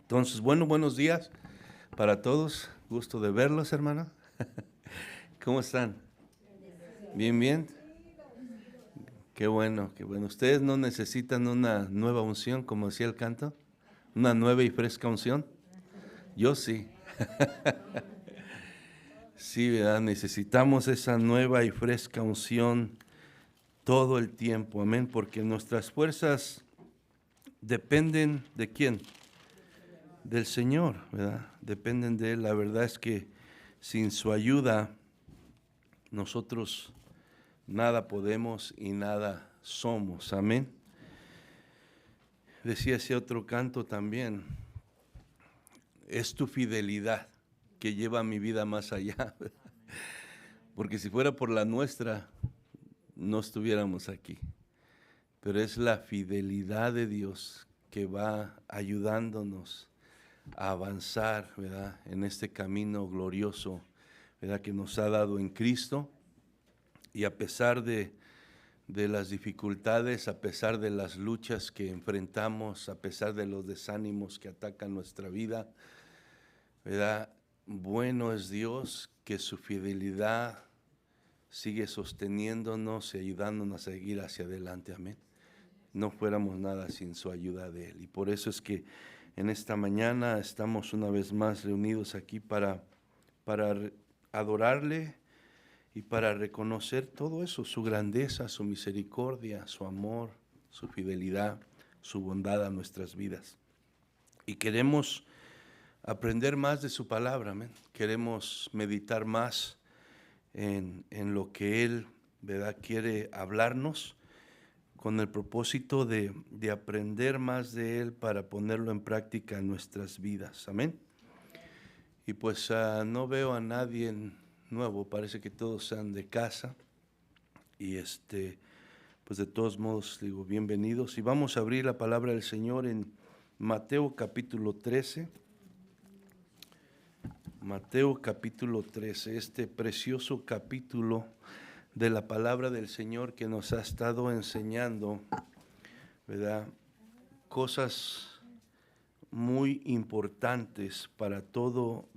Entonces, buenos días para todos. Gusto de verlos, hermano. ¿Cómo están? Bien, bien. Qué bueno, qué bueno. ¿Ustedes no necesitan una nueva unción, como decía el canto? ¿Una nueva y fresca unción? Yo sí. Sí, ¿verdad? Necesitamos esa nueva y fresca unción todo el tiempo, amén, porque nuestras fuerzas dependen ¿de quién? Del Señor, ¿verdad? Dependen de Él. La verdad es que sin su ayuda nosotros nada podemos y nada somos, amén. Decía ese otro canto también, es tu fidelidad que lleva mi vida más allá, porque si fuera por la nuestra, no estuviéramos aquí, pero es la fidelidad de Dios que va ayudándonos a avanzar, ¿verdad?, en este camino glorioso, ¿verdad?, que nos ha dado en Cristo. Y a pesar de las dificultades, a pesar de las luchas que enfrentamos, a pesar de los desánimos que atacan nuestra vida, ¿verdad? Bueno es Dios, que su fidelidad sigue sosteniéndonos y ayudándonos a seguir hacia adelante, amén. No fuéramos nada sin su ayuda de Él. Y por eso es que en esta mañana estamos una vez más reunidos aquí para adorarle y para reconocer todo eso, su grandeza, su misericordia, su amor, su fidelidad, su bondad a nuestras vidas. Y queremos aprender más de su palabra, amén. Queremos meditar más en lo que Él, ¿verdad?, quiere hablarnos, con el propósito de aprender más de Él para ponerlo en práctica en nuestras vidas, amén. Y pues no veo a nadie nuevo, parece que todos sean de casa. Y pues de todos modos digo bienvenidos. Y vamos a abrir la palabra del Señor en Mateo capítulo 13. Mateo capítulo 13, este precioso capítulo de la palabra del Señor que nos ha estado enseñando, ¿verdad?, cosas muy importantes para todo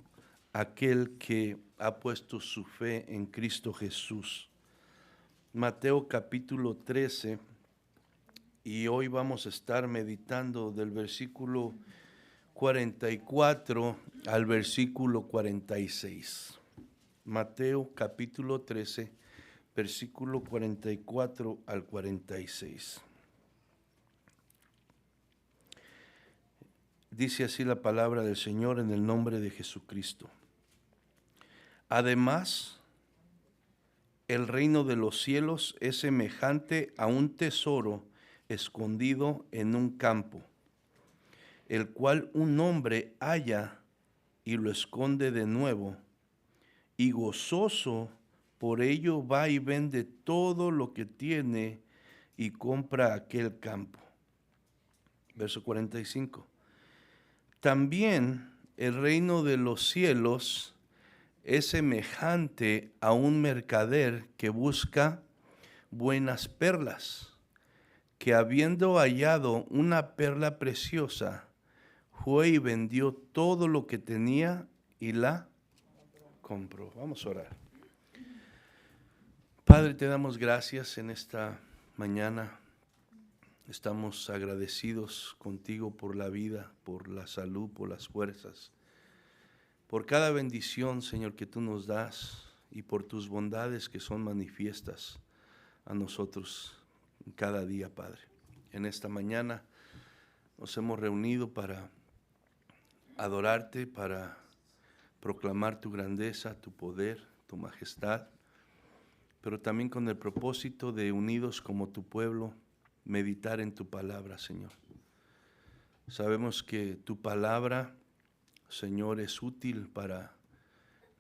aquel que ha puesto su fe en Cristo Jesús. Mateo capítulo 13, y hoy vamos a estar meditando del versículo 44 al versículo 46. Mateo capítulo 13, versículo 44 al 46. Dice así la palabra del Señor en el nombre de Jesucristo. Además, el reino de los cielos es semejante a un tesoro escondido en un campo, el cual un hombre halla y lo esconde de nuevo, y gozoso por ello va y vende todo lo que tiene y compra aquel campo. Verso 45. También el reino de los cielos es semejante a un mercader que busca buenas perlas, que habiendo hallado una perla preciosa, fue y vendió todo lo que tenía y la compró. Vamos a orar. Padre, te damos gracias en esta mañana. Estamos agradecidos contigo por la vida, por la salud, por las fuerzas, por cada bendición, Señor, que tú nos das y por tus bondades que son manifiestas a nosotros cada día, Padre. En esta mañana nos hemos reunido para adorarte, para proclamar tu grandeza, tu poder, tu majestad, pero también con el propósito de, unidos como tu pueblo, meditar en tu palabra, Señor. Sabemos que tu palabra, Señor, es útil para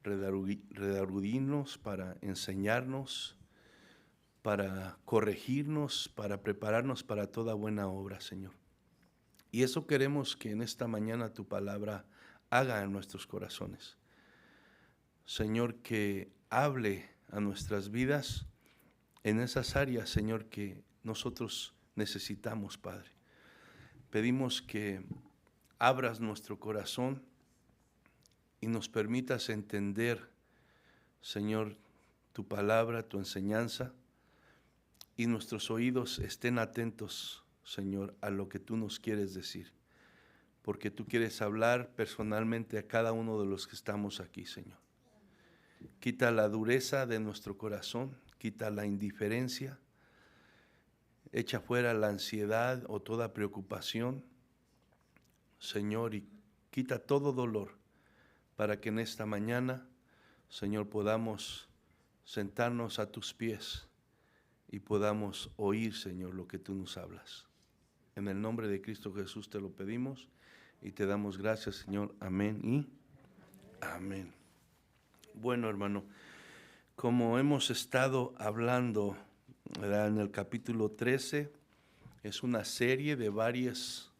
redarguirnos, para enseñarnos, para corregirnos, para prepararnos para toda buena obra, Señor. Y eso queremos que en esta mañana tu palabra haga en nuestros corazones. Señor, que hable a nuestras vidas en esas áreas, Señor, que nosotros necesitamos, Padre. Pedimos que abras nuestro corazón y nos permitas entender, Señor, tu palabra, tu enseñanza, y nuestros oídos estén atentos, Señor, a lo que tú nos quieres decir, porque tú quieres hablar personalmente a cada uno de los que estamos aquí, Señor. Quita la dureza de nuestro corazón, quita la indiferencia, echa fuera la ansiedad o toda preocupación, Señor, y quita todo dolor, para que en esta mañana, Señor, podamos sentarnos a tus pies y podamos oír, Señor, lo que tú nos hablas. En el nombre de Cristo Jesús te lo pedimos y te damos gracias, Señor. Amén y amén. Bueno, hermano, como hemos estado hablando, ¿verdad?, en el capítulo 13, es una serie de varias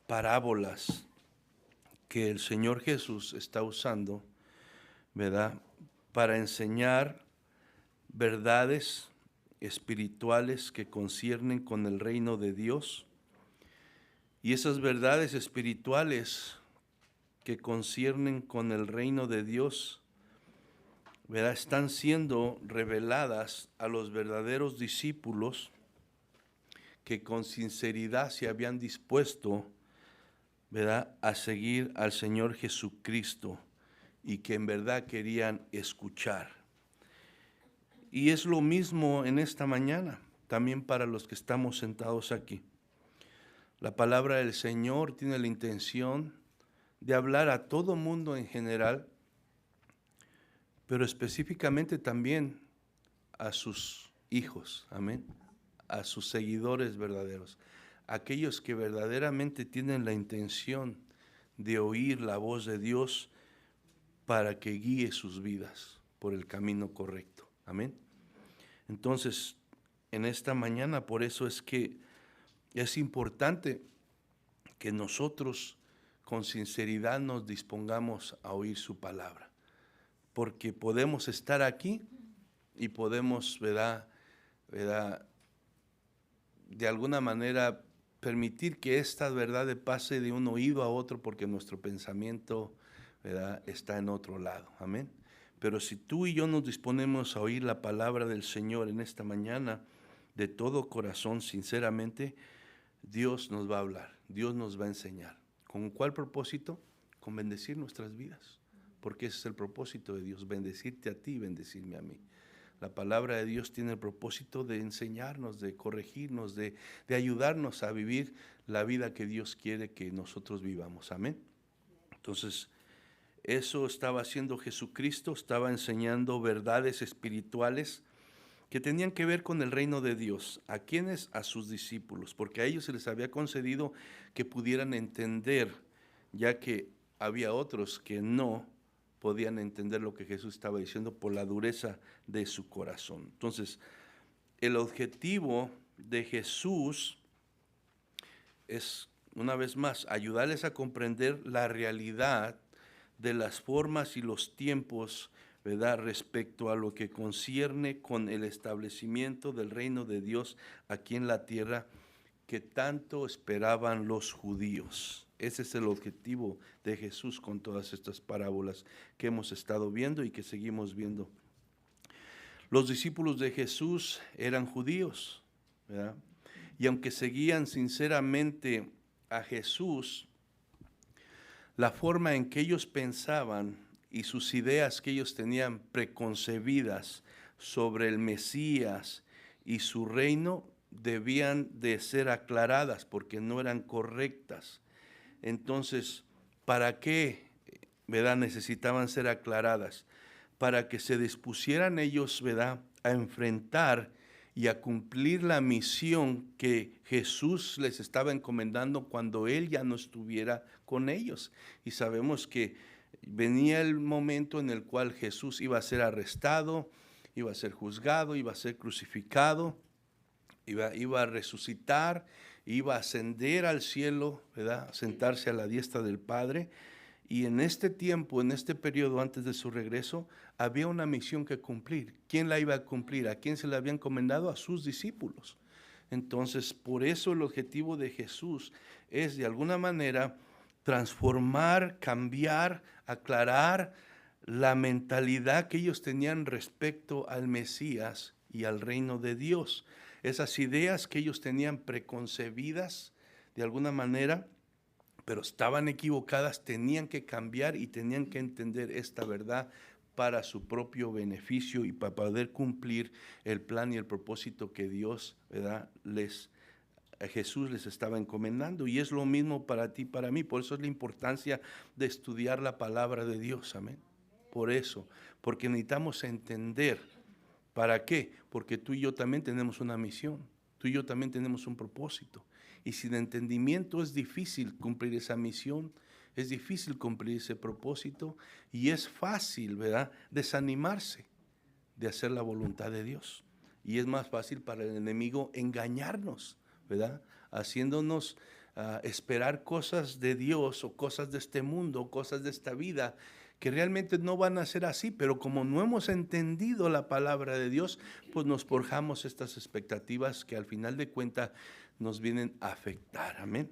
parábolas que el Señor Jesús está usando, ¿verdad?, para enseñar verdades espirituales que conciernen con el reino de Dios. Y esas verdades espirituales que conciernen con el reino de Dios, ¿verdad?, están siendo reveladas a los verdaderos discípulos que con sinceridad se habían dispuesto, ¿verdad?, a seguir al Señor Jesucristo y que en verdad querían escuchar. Y es lo mismo en esta mañana, también para los que estamos sentados aquí. La palabra del Señor tiene la intención de hablar a todo mundo en general, pero específicamente también a sus hijos, amén, a sus seguidores verdaderos, aquellos que verdaderamente tienen la intención de oír la voz de Dios para que guíe sus vidas por el camino correcto, amén. Entonces, en esta mañana, por eso es que es importante que nosotros con sinceridad nos dispongamos a oír su palabra, porque podemos estar aquí y podemos, ¿verdad?, de alguna manera permitir que esta verdad pase de un oído a otro porque nuestro pensamiento, ¿verdad?, está en otro lado, amén. Pero si tú y yo nos disponemos a oír la palabra del Señor en esta mañana, de todo corazón, sinceramente, Dios nos va a hablar, Dios nos va a enseñar. ¿Con cuál propósito? Con bendecir nuestras vidas, porque ese es el propósito de Dios, bendecirte a ti y bendecirme a mí. La palabra de Dios tiene el propósito de enseñarnos, de corregirnos, de ayudarnos a vivir la vida que Dios quiere que nosotros vivamos, amén. Entonces, eso estaba haciendo Jesucristo, estaba enseñando verdades espirituales que tenían que ver con el reino de Dios. ¿A quiénes? A sus discípulos, porque a ellos se les había concedido que pudieran entender, ya que había otros que no podían entender lo que Jesús estaba diciendo por la dureza de su corazón. Entonces, el objetivo de Jesús es, una vez más, ayudarles a comprender la realidad de las formas y los tiempos, ¿verdad?, respecto a lo que concierne con el establecimiento del reino de Dios aquí en la tierra que tanto esperaban los judíos. Ese es el objetivo de Jesús con todas estas parábolas que hemos estado viendo y que seguimos viendo. Los discípulos de Jesús eran judíos, ¿verdad?, y aunque seguían sinceramente a Jesús, la forma en que ellos pensaban y sus ideas que ellos tenían preconcebidas sobre el Mesías y su reino debían de ser aclaradas porque no eran correctas. Entonces, ¿para qué, verdad, necesitaban ser aclaradas? Para que se dispusieran ellos, verdad, a enfrentar y a cumplir la misión que Jesús les estaba encomendando cuando Él ya no estuviera con ellos. Y sabemos que venía el momento en el cual Jesús iba a ser arrestado, iba a ser juzgado, iba a ser crucificado, iba a resucitar, iba a ascender al cielo, ¿verdad?, a sentarse a la diestra del Padre. Y en este tiempo, en este periodo antes de su regreso, había una misión que cumplir. ¿Quién la iba a cumplir? ¿A quién se la había encomendado? A sus discípulos. Entonces, por eso el objetivo de Jesús es de alguna manera transformar, cambiar, aclarar la mentalidad que ellos tenían respecto al Mesías y al reino de Dios. Esas ideas que ellos tenían preconcebidas de alguna manera, pero estaban equivocadas, tenían que cambiar y tenían que entender esta verdad para su propio beneficio y para poder cumplir el plan y el propósito que Dios, ¿verdad?, a Jesús les estaba encomendando. Y es lo mismo para ti, para mí. Por eso es la importancia de estudiar la palabra de Dios, amén. Por eso, porque necesitamos entender. ¿Para qué? Porque tú y yo también tenemos una misión, tú y yo también tenemos un propósito. Y sin entendimiento es difícil cumplir esa misión, es difícil cumplir ese propósito y es fácil, ¿verdad?, desanimarse de hacer la voluntad de Dios. Y es más fácil para el enemigo engañarnos, ¿verdad?, haciéndonos esperar cosas de Dios o cosas de este mundo, cosas de esta vida, que realmente no van a ser así, pero como no hemos entendido la palabra de Dios, pues nos forjamos estas expectativas que al final de cuentas nos vienen a afectar, amén.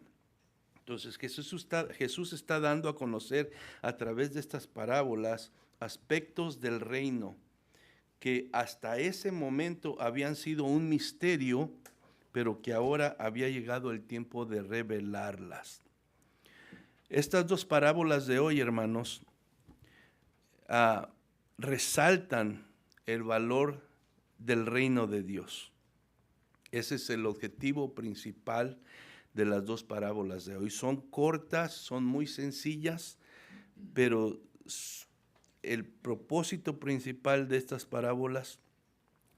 Entonces Jesús está dando a conocer a través de estas parábolas aspectos del reino que hasta ese momento habían sido un misterio, pero que ahora había llegado el tiempo de revelarlas. Estas dos parábolas de hoy, hermanos, resaltan el valor del reino de Dios. Ese es el objetivo principal de las dos parábolas de hoy. Son cortas, son muy sencillas, pero el propósito principal de estas parábolas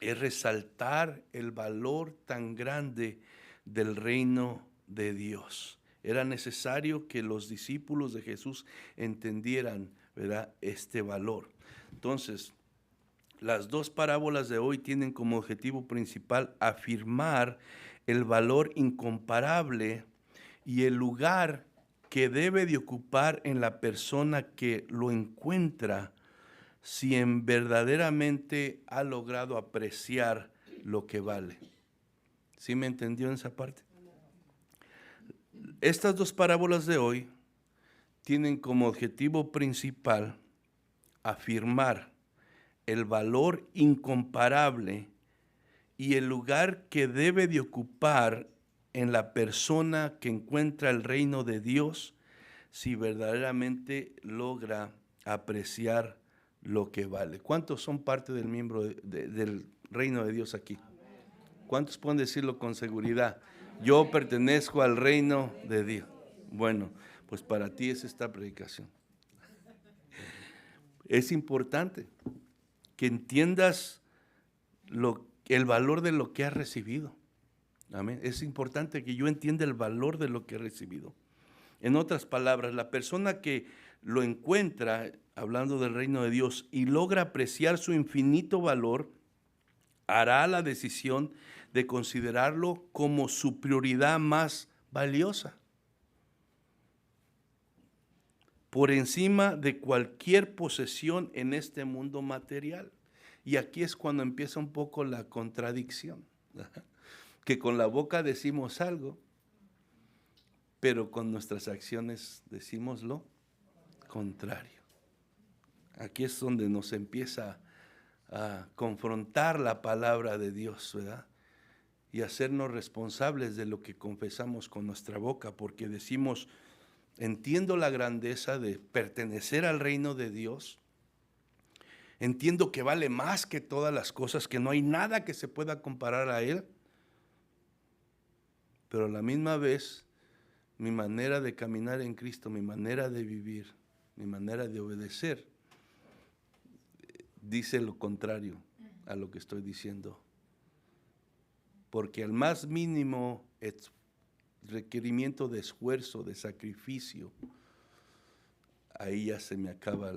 es resaltar el valor tan grande del reino de Dios. Era necesario que los discípulos de Jesús entendieran, ¿verdad?, este valor. Entonces, las dos parábolas de hoy tienen como objetivo principal afirmar el valor incomparable y el lugar que debe de ocupar en la persona que lo encuentra, si verdaderamente ha logrado apreciar lo que vale. ¿Sí me entendió en esa parte? Estas dos parábolas de hoy tienen como objetivo principal afirmar el valor incomparable y el lugar que debe de ocupar en la persona que encuentra el reino de Dios, si verdaderamente logra apreciar lo que vale. ¿Cuántos son parte del miembro del reino de Dios aquí? ¿Cuántos pueden decirlo con seguridad? Yo pertenezco al reino de Dios. Bueno, pues para ti es esta predicación. Es importante que entiendas el valor de lo que has recibido. Amén. Es importante que yo entienda el valor de lo que he recibido. En otras palabras, la persona que lo encuentra, hablando del reino de Dios, y logra apreciar su infinito valor, hará la decisión de considerarlo como su prioridad más valiosa, por encima de cualquier posesión en este mundo material. Y aquí es cuando empieza un poco la contradicción, que con la boca decimos algo, pero con nuestras acciones decimos lo contrario. Aquí es donde nos empieza a confrontar la palabra de Dios, ¿verdad?, y hacernos responsables de lo que confesamos con nuestra boca, porque decimos, entiendo la grandeza de pertenecer al reino de Dios, entiendo que vale más que todas las cosas, que no hay nada que se pueda comparar a Él, pero a la misma vez, mi manera de caminar en Cristo, mi manera de vivir, mi manera de obedecer, dice lo contrario a lo que estoy diciendo. Porque al más mínimo requerimiento de esfuerzo, de sacrificio, ahí ya se me acaba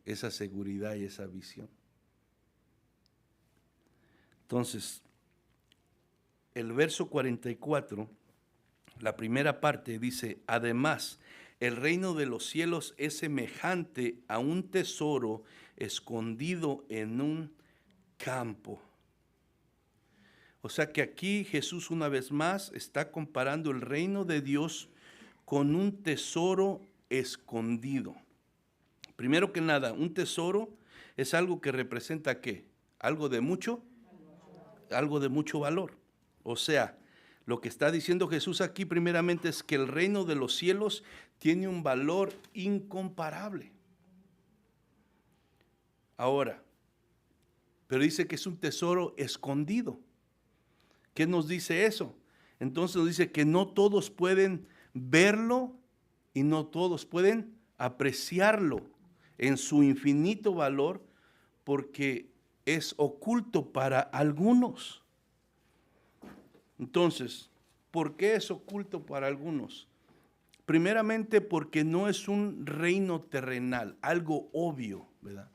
esa seguridad y esa visión. Entonces, el verso 44, la primera parte dice, además, el reino de los cielos es semejante a un tesoro escondido en un campo. O sea que aquí Jesús una vez más está comparando el reino de Dios con un tesoro escondido. Primero que nada, un tesoro es algo que representa ¿qué? Algo de mucho valor. O sea, lo que está diciendo Jesús aquí primeramente es que el reino de los cielos tiene un valor incomparable. Ahora, pero dice que es un tesoro escondido. ¿Qué nos dice eso? Entonces nos dice que no todos pueden verlo y no todos pueden apreciarlo en su infinito valor, porque es oculto para algunos. Entonces, ¿por qué es oculto para algunos? Primeramente porque no es un reino terrenal, algo obvio, ¿verdad?,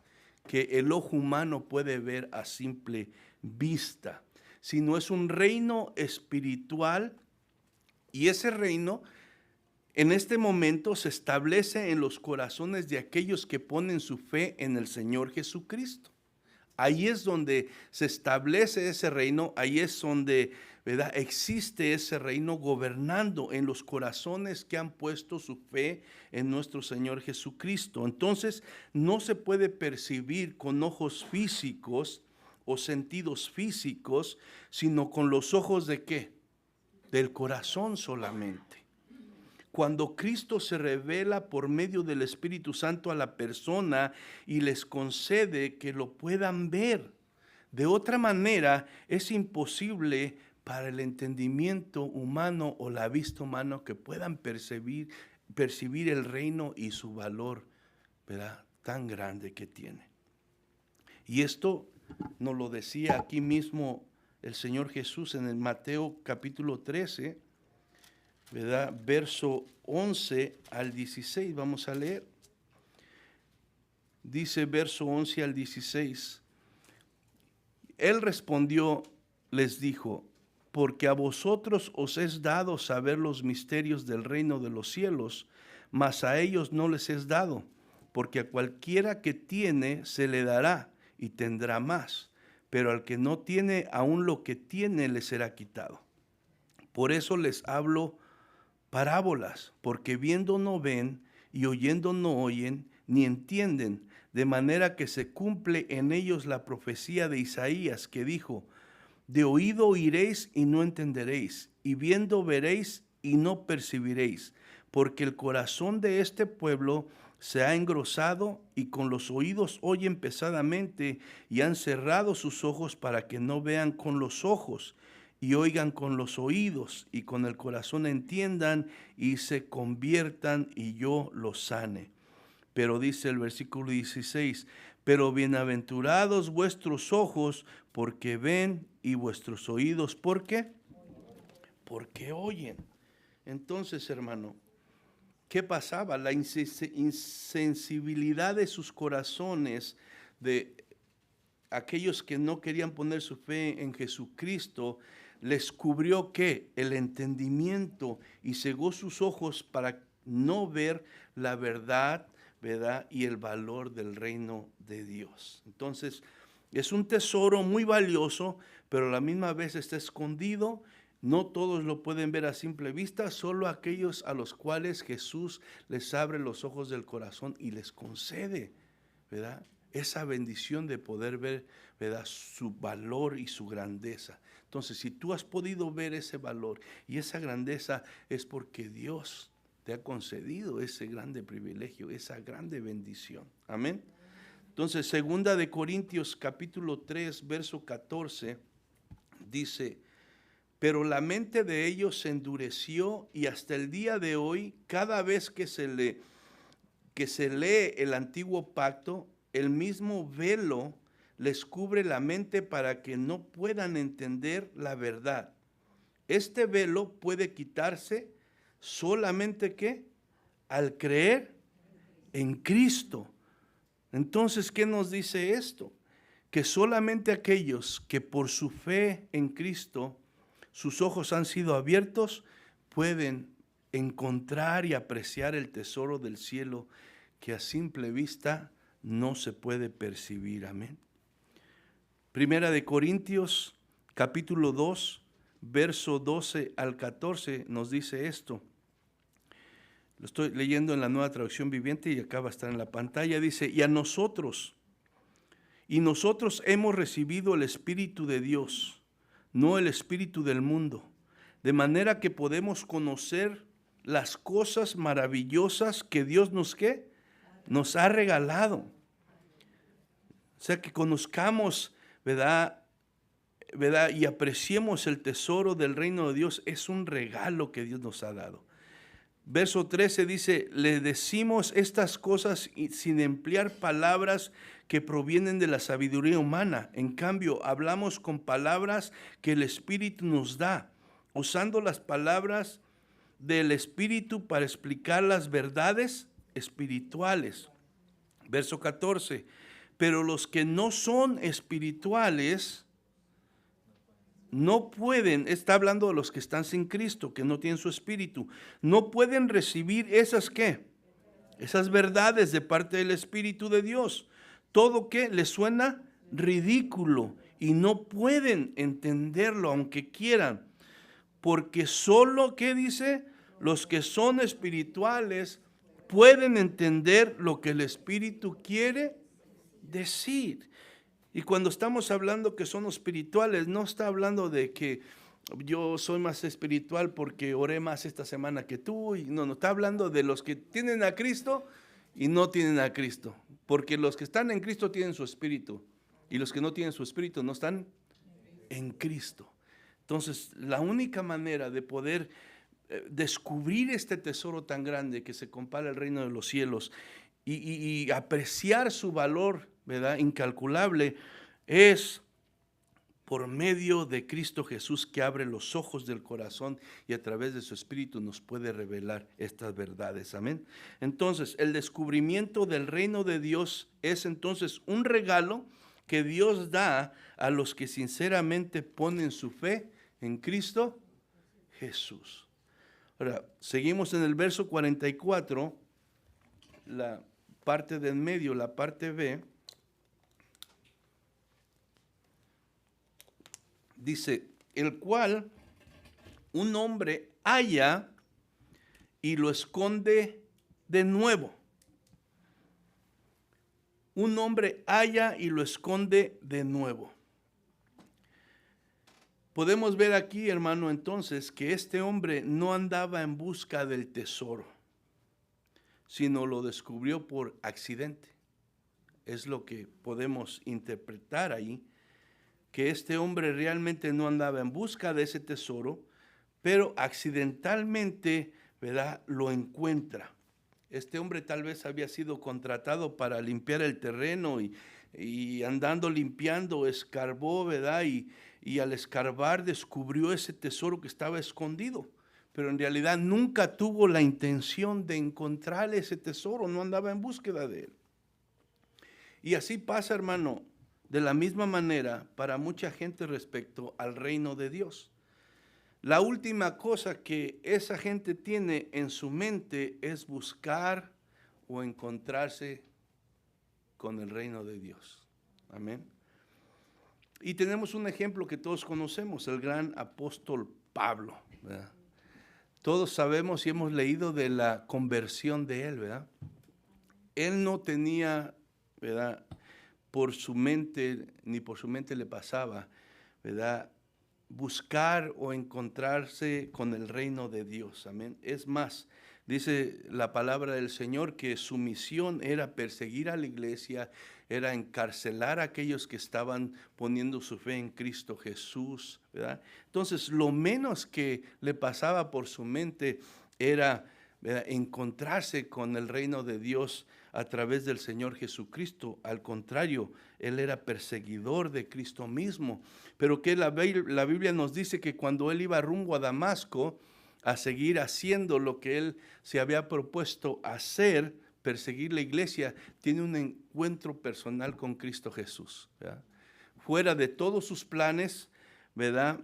que el ojo humano puede ver a simple vista, sino es un reino espiritual, y ese reino en este momento se establece en los corazones de aquellos que ponen su fe en el Señor Jesucristo. Ahí es donde se establece ese reino, ahí es donde, ¿verdad?, existe ese reino gobernando en los corazones que han puesto su fe en nuestro Señor Jesucristo. Entonces, no se puede percibir con ojos físicos o sentidos físicos, sino con los ojos ¿de qué? Del corazón solamente. Cuando Cristo se revela por medio del Espíritu Santo a la persona y les concede que lo puedan ver. De otra manera, es imposible para el entendimiento humano o la vista humana que puedan percibir el reino y su valor, ¿verdad?, tan grande que tiene. Y esto nos lo decía aquí mismo el Señor Jesús en el Mateo capítulo 13, ¿verdad?, verso 11 al 16, vamos a leer. Dice verso 11 al 16, Él respondió, les dijo, porque a vosotros os es dado saber los misterios del reino de los cielos, mas a ellos no les es dado, porque a cualquiera que tiene se le dará y tendrá más, pero al que no tiene, aún lo que tiene le será quitado. Por eso les hablo parábolas, porque viendo no ven y oyendo no oyen, ni entienden, de manera que se cumple en ellos la profecía de Isaías que dijo, de oído oiréis y no entenderéis, y viendo veréis y no percibiréis, porque el corazón de este pueblo se ha engrosado y con los oídos oyen pesadamente y han cerrado sus ojos para que no vean con los ojos y oigan con los oídos y con el corazón entiendan y se conviertan y yo los sane. Pero dice el versículo 16, pero bienaventurados vuestros ojos porque ven y vuestros oídos, ¿por qué? Porque oyen. Entonces, hermano, ¿qué pasaba? La insensibilidad de sus corazones, de aquellos que no querían poner su fe en Jesucristo, les cubrió ¿qué? El entendimiento y cegó sus ojos para no ver la verdad, ¿verdad?, y el valor del reino de Dios. Entonces, es un tesoro muy valioso, pero a la misma vez está escondido. No todos lo pueden ver a simple vista, solo aquellos a los cuales Jesús les abre los ojos del corazón y les concede, ¿verdad?, esa bendición de poder ver, ¿verdad?, su valor y su grandeza. Entonces, si tú has podido ver ese valor y esa grandeza, es porque Dios te ha concedido ese grande privilegio, esa grande bendición. Amén. Entonces, segunda de Corintios capítulo 3, verso 14, dice, pero la mente de ellos se endureció y hasta el día de hoy, cada vez que se lee el antiguo pacto, el mismo velo les cubre la mente para que no puedan entender la verdad. Este velo puede quitarse solamente ¿qué? Al creer en Cristo. Entonces, ¿qué nos dice esto? Que solamente aquellos que por su fe en Cristo, sus ojos han sido abiertos, pueden encontrar y apreciar el tesoro del cielo que a simple vista no se puede percibir. Amén. Primera de Corintios capítulo 2, verso 12 al 14, nos dice esto. Lo estoy leyendo en la Nueva Traducción Viviente y acá va a estar en la pantalla. Dice, y nosotros hemos recibido el Espíritu de Dios, no el espíritu del mundo, de manera que podemos conocer las cosas maravillosas que Dios nos ha regalado. O sea, que conozcamos, ¿verdad? Y apreciemos el tesoro del reino de Dios. Es un regalo que Dios nos ha dado. Verso 13 dice, le decimos estas cosas sin emplear palabras que provienen de la sabiduría humana. En cambio, hablamos con palabras que el Espíritu nos da, usando las palabras del Espíritu para explicar las verdades espirituales. Verso 14, pero los que no son espirituales no pueden, está hablando de los que están sin Cristo, que no tienen su Espíritu, no pueden recibir esas ¿qué? Esas verdades de parte del Espíritu de Dios. Todo que les suena ridículo y no pueden entenderlo aunque quieran, porque solo, ¿qué dice? Los que son espirituales pueden entender lo que el Espíritu quiere decir. Y cuando estamos hablando que son espirituales, no está hablando de que yo soy más espiritual porque oré más esta semana que tú. Y no, está hablando de los que tienen a Cristo y no tienen a Cristo. Porque los que están en Cristo tienen su espíritu. Y los que no tienen su espíritu no están en Cristo. Entonces, la única manera de poder descubrir este tesoro tan grande que se compara al reino de los cielos y apreciar su valor, ¿verdad?, incalculable, es por medio de Cristo Jesús, que abre los ojos del corazón y a través de su Espíritu nos puede revelar estas verdades. Amén. Entonces, el descubrimiento del reino de Dios es entonces un regalo que Dios da a los que sinceramente ponen su fe en Cristo Jesús. Ahora, seguimos en el verso 44, la parte de en medio, la parte B. Dice, el cual un hombre halla y lo esconde de nuevo. Un hombre halla y lo esconde de nuevo. Podemos ver aquí, hermano, entonces, que este hombre no andaba en busca del tesoro, sino lo descubrió por accidente. Es lo que podemos interpretar ahí, que este hombre realmente no andaba en busca de ese tesoro, pero accidentalmente, ¿verdad?, lo encuentra. Este hombre tal vez había sido contratado para limpiar el terreno y andando limpiando, escarbó, ¿verdad? Y al escarbar descubrió ese tesoro que estaba escondido, pero en realidad nunca tuvo la intención de encontrar ese tesoro, no andaba en búsqueda de él. Y así pasa, hermano, de la misma manera para mucha gente respecto al reino de Dios. La última cosa que esa gente tiene en su mente es buscar o encontrarse con el reino de Dios. Amén. Y tenemos un ejemplo que todos conocemos, el gran apóstol Pablo, ¿verdad? Todos sabemos y hemos leído de la conversión de él, ¿verdad? Él no tenía, ¿verdad?, por su mente, ni por su mente le pasaba, ¿verdad?, buscar o encontrarse con el reino de Dios. Amén. Es más, dice la palabra del Señor que su misión era perseguir a la iglesia, era encarcelar a aquellos que estaban poniendo su fe en Cristo Jesús, ¿verdad? Entonces, lo menos que le pasaba por su mente era, ¿verdad?, encontrarse con el reino de Dios a través del Señor Jesucristo. Al contrario, él era perseguidor de Cristo mismo. Pero que la Biblia nos dice que cuando él iba rumbo a Damasco a seguir haciendo lo que él se había propuesto hacer, perseguir la iglesia, tiene un encuentro personal con Cristo Jesús, ¿verdad? Fuera de todos sus planes, ¿verdad?,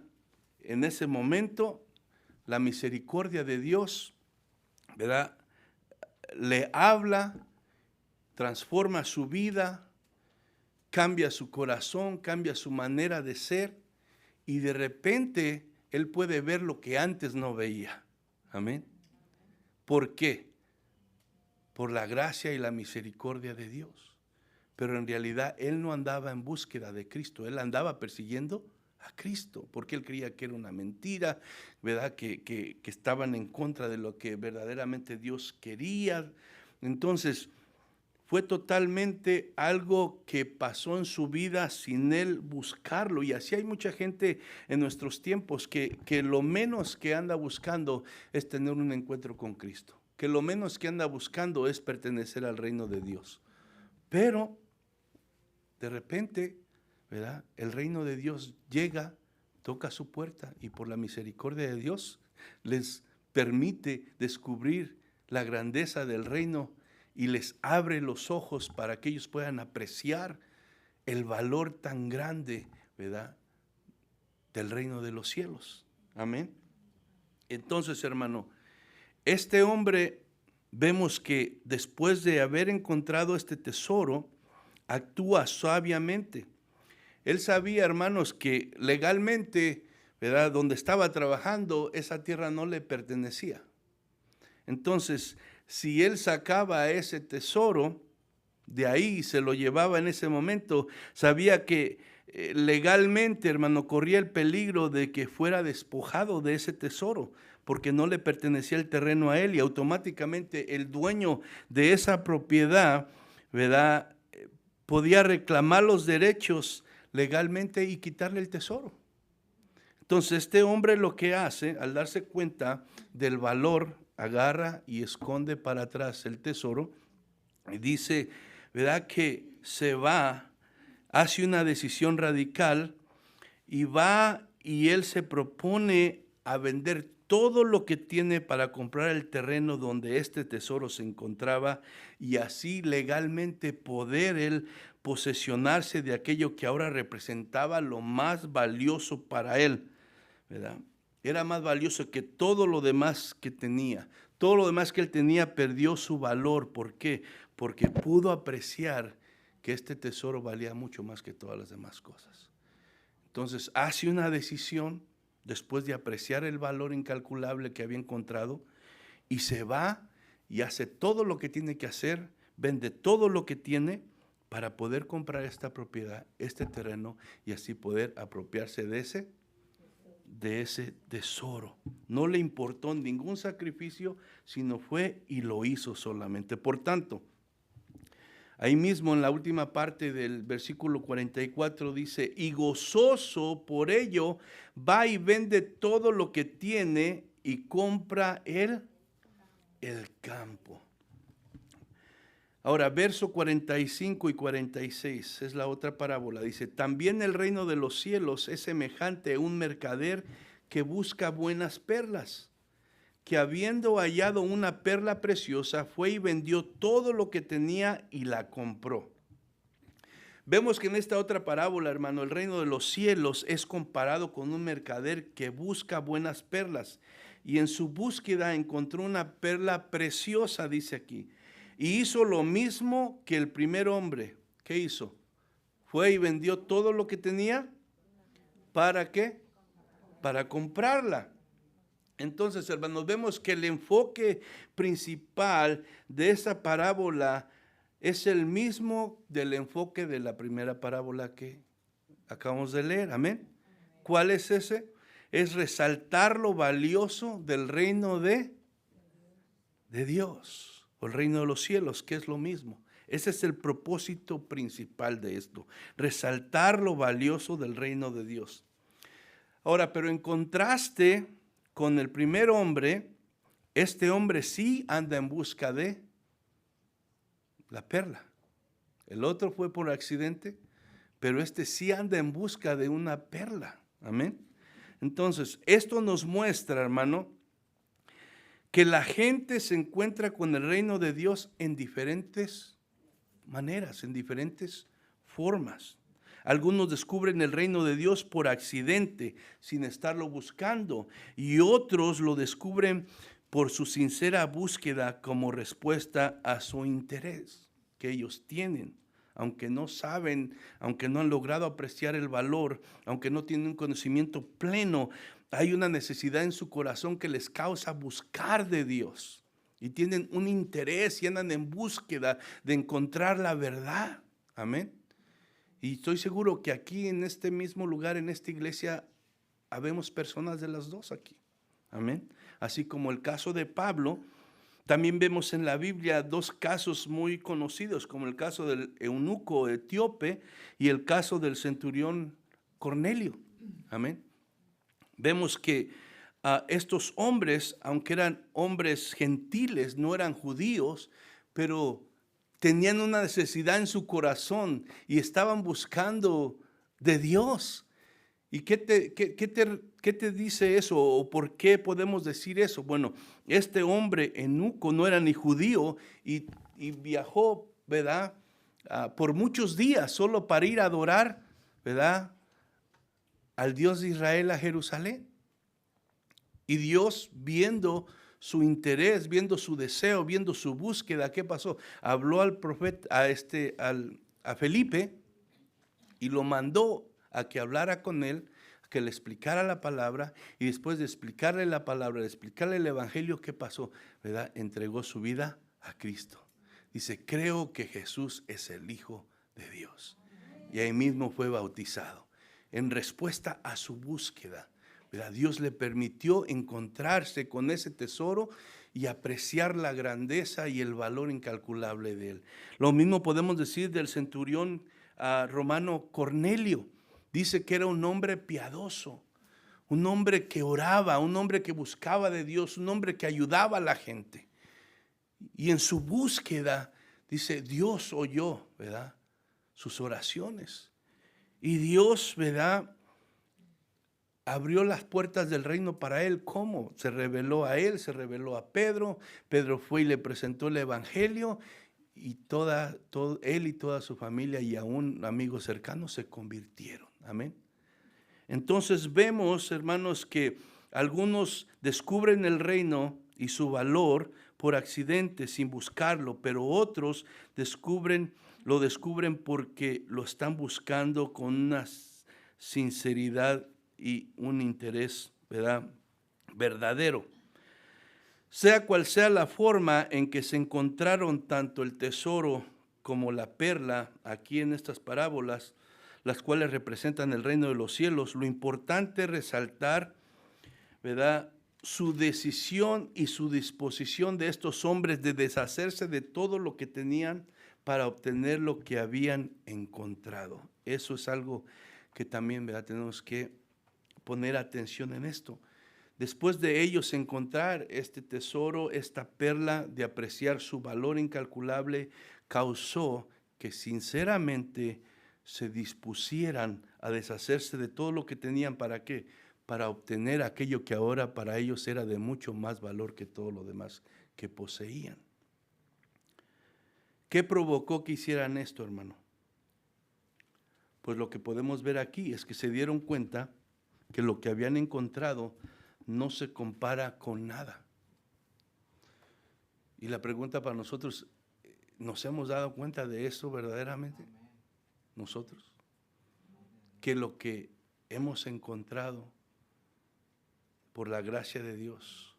en ese momento la misericordia de Dios, ¿verdad?, le habla, transforma su vida, cambia su corazón, cambia su manera de ser, y de repente él puede ver lo que antes no veía. Amén. ¿Por qué? Por la gracia y la misericordia de Dios. Pero en realidad él no andaba en búsqueda de Cristo, él andaba persiguiendo a Cristo, porque él creía que era una mentira, ¿verdad? Que estaban en contra de lo que verdaderamente Dios quería. Entonces, fue totalmente algo que pasó en su vida sin él buscarlo. Y así hay mucha gente en nuestros tiempos que lo menos que anda buscando es tener un encuentro con Cristo, que lo menos que anda buscando es pertenecer al reino de Dios. Pero de repente, ¿verdad? El reino de Dios llega, toca su puerta y por la misericordia de Dios les permite descubrir la grandeza del reino y les abre los ojos para que ellos puedan apreciar el valor tan grande, ¿verdad?, del reino de los cielos. Amén. Entonces, hermano, este hombre, vemos que después de haber encontrado este tesoro, actúa sabiamente. Él sabía, hermanos, que legalmente, ¿verdad?, donde estaba trabajando, esa tierra no le pertenecía. Entonces, si él sacaba ese tesoro de ahí y se lo llevaba en ese momento, sabía que legalmente, hermano, corría el peligro de que fuera despojado de ese tesoro, porque no le pertenecía el terreno a él y automáticamente el dueño de esa propiedad, ¿verdad?, podía reclamar los derechos legalmente y quitarle el tesoro. Entonces este hombre lo que hace, al darse cuenta del valor, agarra y esconde para atrás el tesoro y dice, ¿verdad?, que se va, hace una decisión radical y va y él se propone a vender todo lo que tiene para comprar el terreno donde este tesoro se encontraba y así legalmente poder él posesionarse de aquello que ahora representaba lo más valioso para él, ¿verdad? Era más valioso que todo lo demás que tenía. Todo lo demás que él tenía perdió su valor. ¿Por qué? Porque pudo apreciar que este tesoro valía mucho más que todas las demás cosas. Entonces hace una decisión después de apreciar el valor incalculable que había encontrado y se va y hace todo lo que tiene que hacer, vende todo lo que tiene para poder comprar esta propiedad, este terreno y así poder apropiarse de ese tesoro. No le importó ningún sacrificio, sino fue y lo hizo solamente. Por tanto, ahí mismo en la última parte del versículo 44 dice, y gozoso por ello, va y vende todo lo que tiene y compra el campo. Ahora, verso 45 y 46 es la otra parábola. Dice, también el reino de los cielos es semejante a un mercader que busca buenas perlas, que habiendo hallado una perla preciosa, fue y vendió todo lo que tenía y la compró. Vemos que en esta otra parábola, hermano, el reino de los cielos es comparado con un mercader que busca buenas perlas. Y en su búsqueda encontró una perla preciosa, dice aquí. Y hizo lo mismo que el primer hombre. ¿Qué hizo? Fue y vendió todo lo que tenía. ¿Para qué? Para comprarla. Entonces, hermanos, vemos que el enfoque principal de esa parábola es el mismo del enfoque de la primera parábola que acabamos de leer. Amén. ¿Cuál es ese? Es resaltar lo valioso del reino de Dios, o el reino de los cielos, que es lo mismo. Ese es el propósito principal de esto, resaltar lo valioso del reino de Dios. Ahora, pero en contraste con el primer hombre, este hombre sí anda en busca de la perla. El otro fue por accidente, pero este sí anda en busca de una perla. Amén. Entonces, esto nos muestra, hermano, que la gente se encuentra con el reino de Dios en diferentes maneras, en diferentes formas. Algunos descubren el reino de Dios por accidente, sin estarlo buscando, y otros lo descubren por su sincera búsqueda como respuesta a su interés que ellos tienen. aunque no saben, aunque no han logrado apreciar el valor, aunque no tienen un conocimiento pleno, hay una necesidad en su corazón que les causa buscar de Dios. Y tienen un interés y andan en búsqueda de encontrar la verdad. Amén. Y estoy seguro que aquí en este mismo lugar, en esta iglesia, habemos personas de las dos aquí. Amén. Así como el caso de Pablo, también vemos en la Biblia dos casos muy conocidos, como el caso del eunuco etíope y el caso del centurión Cornelio. Amén. Vemos que estos hombres, aunque eran hombres gentiles, no eran judíos, pero tenían una necesidad en su corazón y estaban buscando de Dios. ¿Y qué te dice eso? ¿O por qué podemos decir eso? Bueno, este hombre eunuco no era ni judío y viajó, ¿verdad? Por muchos días solo para ir a adorar, ¿verdad? Al Dios de Israel a Jerusalén. Y Dios, viendo su interés, viendo su deseo, viendo su búsqueda, ¿qué pasó? Habló al profeta, a Felipe, y lo mandó a que hablara con él, que le explicara la palabra, y después de explicarle la palabra, de explicarle el evangelio, ¿qué pasó? ¿Verdad? Entregó su vida a Cristo. Dice, creo que Jesús es el Hijo de Dios. Y ahí mismo fue bautizado, en respuesta a su búsqueda. ¿Verdad? Dios le permitió encontrarse con ese tesoro y apreciar la grandeza y el valor incalculable de él. Lo mismo podemos decir del centurión romano Cornelio. Dice que era un hombre piadoso, un hombre que oraba, un hombre que buscaba de Dios, un hombre que ayudaba a la gente. Y en su búsqueda, dice, Dios oyó, ¿verdad?, sus oraciones. Y Dios, ¿verdad?, abrió las puertas del reino para él. ¿Cómo? Se reveló a él, se reveló a Pedro. Pedro fue y le presentó el evangelio. Y él y toda su familia y aún amigos cercanos se convirtieron. Amén. Entonces vemos, hermanos, que algunos descubren el reino y su valor por accidente, sin buscarlo, pero otros lo descubren porque lo están buscando con una sinceridad y un interés, ¿verdad?, verdadero. Sea cual sea la forma en que se encontraron tanto el tesoro como la perla aquí en estas parábolas, las cuales representan el reino de los cielos, lo importante es resaltar, ¿verdad?, su decisión y su disposición de estos hombres de deshacerse de todo lo que tenían para obtener lo que habían encontrado. Eso es algo que también, ¿verdad?, tenemos que poner atención en esto. Después de ellos encontrar este tesoro, esta perla, de apreciar su valor incalculable, causó que sinceramente se dispusieran a deshacerse de todo lo que tenían. ¿Para qué? Para obtener aquello que ahora para ellos era de mucho más valor que todo lo demás que poseían. ¿Qué provocó que hicieran esto, hermano? Pues lo que podemos ver aquí es que se dieron cuenta que lo que habían encontrado no se compara con nada. Y la pregunta para nosotros, ¿nos hemos dado cuenta de eso verdaderamente? Nosotros. Que lo que hemos encontrado por la gracia de Dios,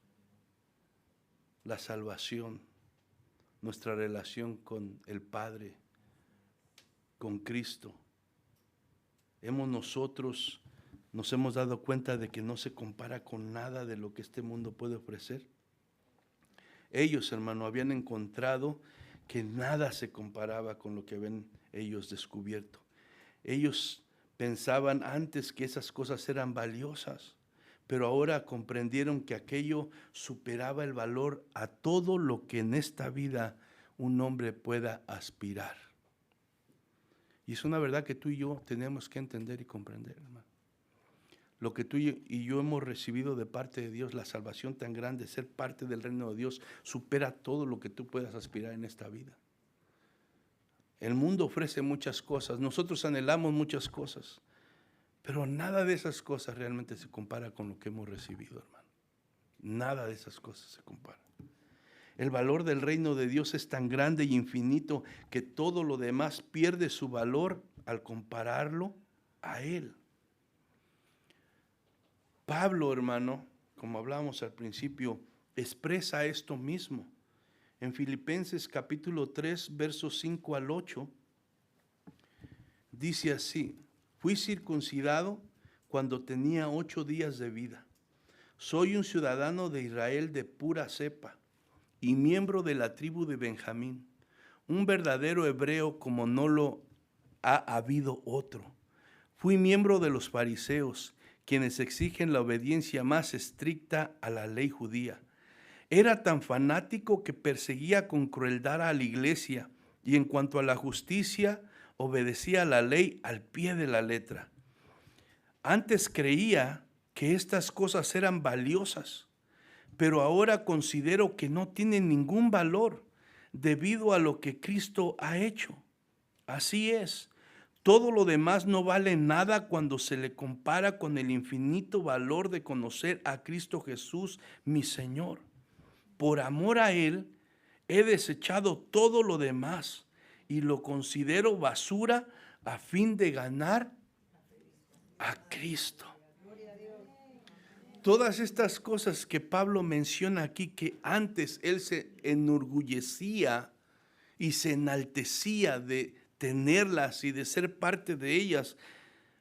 la salvación, nuestra relación con el Padre, con Cristo, nos hemos dado cuenta de que no se compara con nada de lo que este mundo puede ofrecer. Ellos, hermano, habían encontrado que nada se comparaba con lo que habían ellos descubierto. Ellos pensaban antes que esas cosas eran valiosas, pero ahora comprendieron que aquello superaba el valor a todo lo que en esta vida un hombre pueda aspirar. Y es una verdad que tú y yo tenemos que entender y comprender, hermano. Lo que tú y yo hemos recibido de parte de Dios, la salvación tan grande, ser parte del reino de Dios, supera todo lo que tú puedas aspirar en esta vida. El mundo ofrece muchas cosas, nosotros anhelamos muchas cosas, pero nada de esas cosas realmente se compara con lo que hemos recibido, hermano. Nada de esas cosas se compara. El valor del reino de Dios es tan grande y infinito que todo lo demás pierde su valor al compararlo a Él. Pablo, hermano, como hablábamos al principio, expresa esto mismo. En Filipenses capítulo 3, versos 5 al 8, dice así: fui circuncidado cuando tenía 8 días de vida. Soy un ciudadano de Israel de pura cepa y miembro de la tribu de Benjamín, un verdadero hebreo como no lo ha habido otro. Fui miembro de los fariseos, quienes exigen la obediencia más estricta a la ley judía. Era tan fanático que perseguía con crueldad a la iglesia y en cuanto a la justicia, obedecía la ley al pie de la letra. Antes creía que estas cosas eran valiosas, pero ahora considero que no tienen ningún valor debido a lo que Cristo ha hecho. Así es, todo lo demás no vale nada cuando se le compara con el infinito valor de conocer a Cristo Jesús, mi Señor. Por amor a Él, he desechado todo lo demás y lo considero basura a fin de ganar a Cristo. Todas estas cosas que Pablo menciona aquí, que antes él se enorgullecía y se enaltecía de tenerlas y de ser parte de ellas,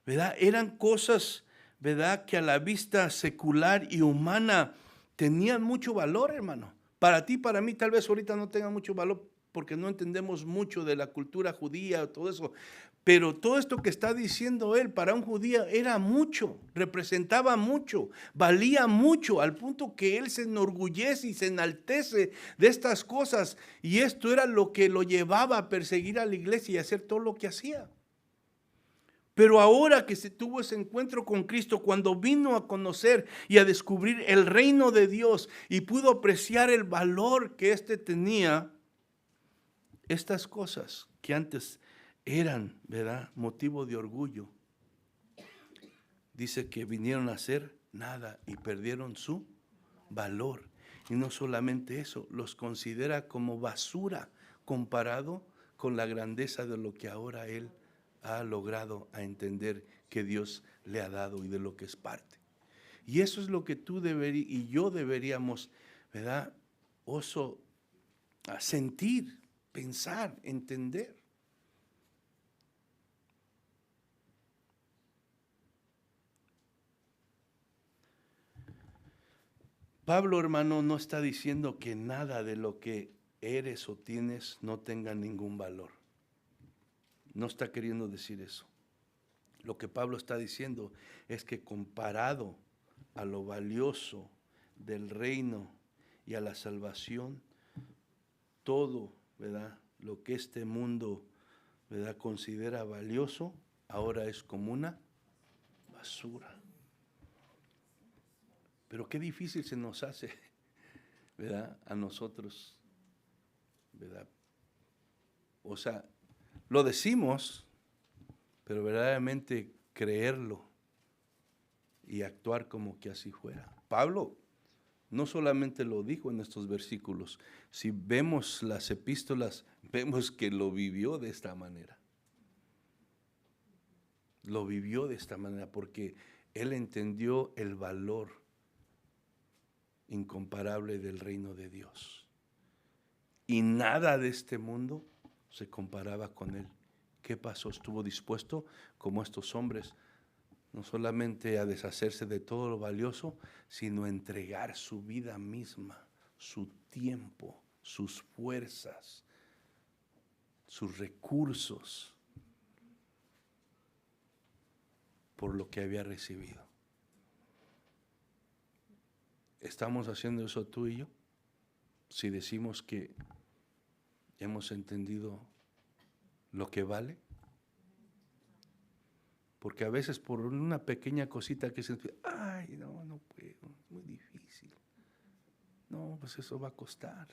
¿verdad? Eran cosas, ¿verdad?, que a la vista secular y humana tenían mucho valor, hermano. Para ti, para mí, tal vez ahorita no tenga mucho valor porque no entendemos mucho de la cultura judía, todo eso. Pero todo esto que está diciendo él para un judío era mucho, representaba mucho, valía mucho, al punto que él se enorgullece y se enaltece de estas cosas. Y esto era lo que lo llevaba a perseguir a la iglesia y a hacer todo lo que hacía. Pero ahora que se tuvo ese encuentro con Cristo, cuando vino a conocer y a descubrir el reino de Dios y pudo apreciar el valor que éste tenía, estas cosas que antes eran, ¿verdad?, motivo de orgullo, dice que vinieron a ser nada y perdieron su valor. Y no solamente eso, los considera como basura comparado con la grandeza de lo que ahora él ha logrado a entender que Dios le ha dado y de lo que es parte. Y eso es lo que tú deberías y yo deberíamos, ¿verdad?, sentir, pensar, entender. Pablo, hermano, no está diciendo que nada de lo que eres o tienes no tenga ningún valor. No está queriendo decir eso. Lo que Pablo está diciendo es que comparado a lo valioso del reino y a la salvación, todo, ¿verdad?, lo que este mundo, ¿verdad?, considera valioso, ahora es como una basura. Pero qué difícil se nos hace, ¿verdad?, a nosotros, ¿verdad? O sea, lo decimos, pero verdaderamente creerlo y actuar como que así fuera. Pablo no solamente lo dijo en estos versículos, si vemos las epístolas, vemos que lo vivió de esta manera. Lo vivió de esta manera porque él entendió el valor incomparable del reino de Dios. Y nada de este mundo se comparaba con él. ¿Qué pasó? Estuvo dispuesto, como estos hombres, no solamente a deshacerse de todo lo valioso, sino a entregar su vida misma, su tiempo, sus fuerzas, sus recursos, por lo que había recibido. ¿Estamos haciendo eso tú y yo? Si decimos que hemos entendido lo que vale. Porque a veces por una pequeña cosita que se dice, ay, no puedo, es muy difícil. No, pues eso va a costar.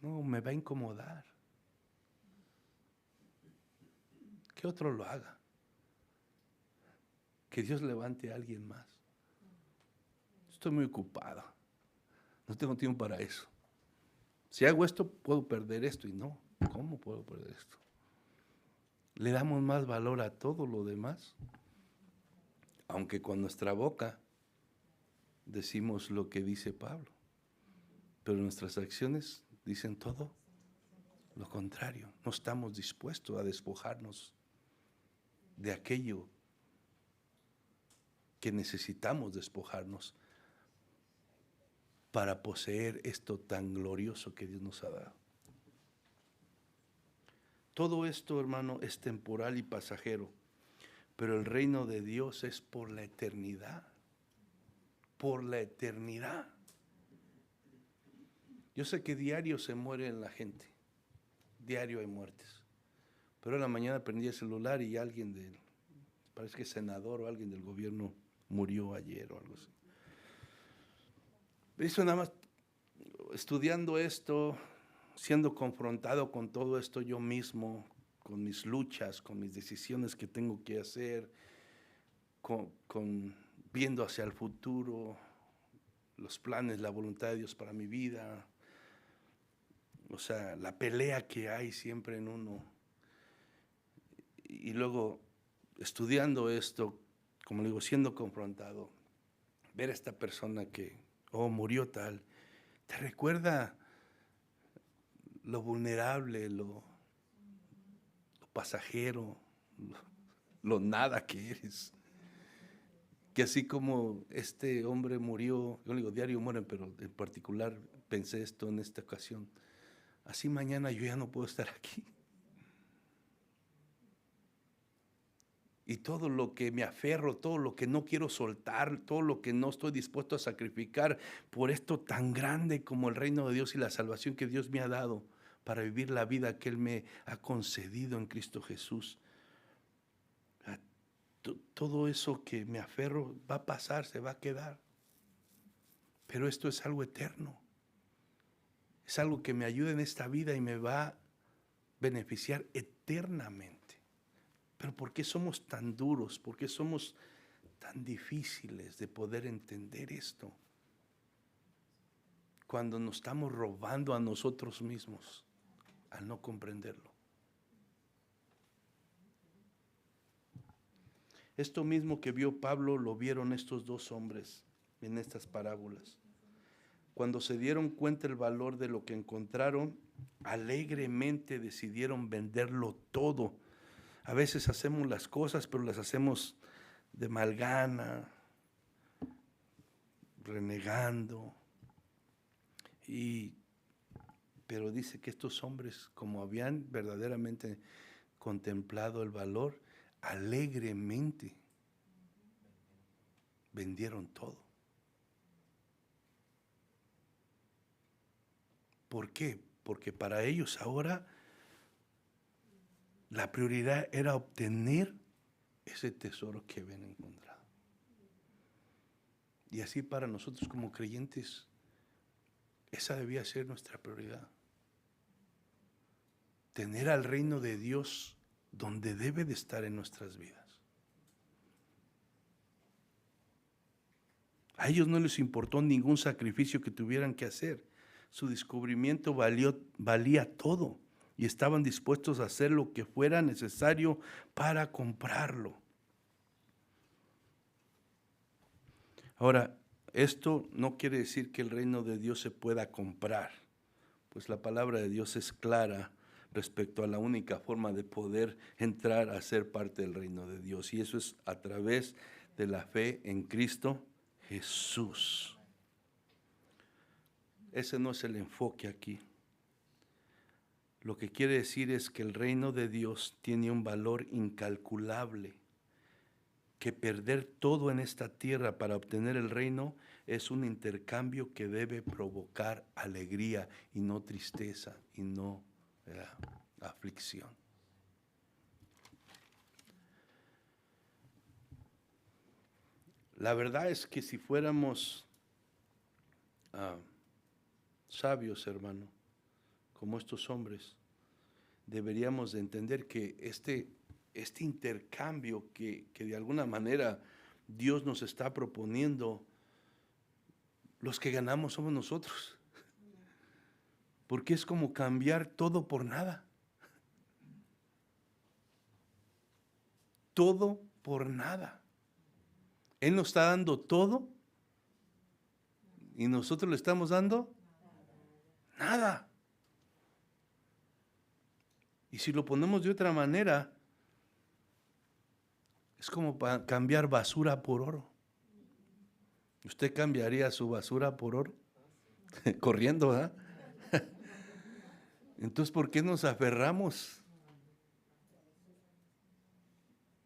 No, me va a incomodar. Que otro lo haga. Que Dios levante a alguien más. Estoy muy ocupado. No tengo tiempo para eso. Si hago esto, puedo perder esto. Y no, ¿cómo puedo perder esto? Le damos más valor a todo lo demás, aunque con nuestra boca decimos lo que dice Pablo, pero nuestras acciones dicen todo lo contrario. No estamos dispuestos a despojarnos de aquello que necesitamos despojarnos para poseer esto tan glorioso que Dios nos ha dado. Todo esto, hermano, es temporal y pasajero, pero el reino de Dios es por la eternidad. Por la eternidad. Yo sé que diario se muere la gente, diario hay muertes, pero en la mañana prendí el celular y alguien parece que senador o alguien del gobierno murió ayer o algo así. Eso nada más, estudiando esto, siendo confrontado con todo esto yo mismo, con mis luchas, con mis decisiones que tengo que hacer, con viendo hacia el futuro, los planes, la voluntad de Dios para mi vida, o sea, la pelea que hay siempre en uno. Y luego, estudiando esto, como le digo, siendo confrontado, ver a esta persona que, murió tal, te recuerda lo vulnerable, lo pasajero, lo nada que eres. Que así como este hombre murió, yo digo, diario mueren, pero en particular pensé esto en esta ocasión, así mañana yo ya no puedo estar aquí. Y todo lo que me aferro, todo lo que no quiero soltar, todo lo que no estoy dispuesto a sacrificar por esto tan grande como el reino de Dios y la salvación que Dios me ha dado para vivir la vida que Él me ha concedido en Cristo Jesús. Todo eso que me aferro va a pasar, se va a quedar. Pero esto es algo eterno. Es algo que me ayuda en esta vida y me va a beneficiar eternamente. Pero ¿por qué somos tan duros? ¿Por qué somos tan difíciles de poder entender esto? Cuando nos estamos robando a nosotros mismos al no comprenderlo. Esto mismo que vio Pablo lo vieron estos dos hombres en estas parábolas. Cuando se dieron cuenta el valor de lo que encontraron, alegremente decidieron venderlo todo. A veces hacemos las cosas, pero las hacemos de mal gana, renegando. Pero dice que estos hombres, como habían verdaderamente contemplado el valor, alegremente vendieron todo. ¿Por qué? Porque para ellos ahora la prioridad era obtener ese tesoro que habían encontrado. Y así para nosotros como creyentes, esa debía ser nuestra prioridad. Tener al reino de Dios donde debe de estar en nuestras vidas. A ellos no les importó ningún sacrificio que tuvieran que hacer. Su descubrimiento valía todo y estaban dispuestos a hacer lo que fuera necesario para comprarlo. Ahora, esto no quiere decir que el reino de Dios se pueda comprar, pues la palabra de Dios es clara respecto a la única forma de poder entrar a ser parte del reino de Dios, y eso es a través de la fe en Cristo Jesús. Ese no es el enfoque aquí. Lo que quiere decir es que el reino de Dios tiene un valor incalculable, que perder todo en esta tierra para obtener el reino es un intercambio que debe provocar alegría y no tristeza y no aflicción. La verdad es que si fuéramos sabios, hermano, como estos hombres, deberíamos de entender que este intercambio que de alguna manera Dios nos está proponiendo los que ganamos somos nosotros. Porque es como cambiar todo por nada. Todo por nada. Él nos está dando todo y nosotros le estamos dando nada. Y si lo ponemos de otra manera, es como cambiar basura por oro. ¿Usted cambiaría su basura por oro? Corriendo, ¿verdad? Entonces, ¿por qué nos aferramos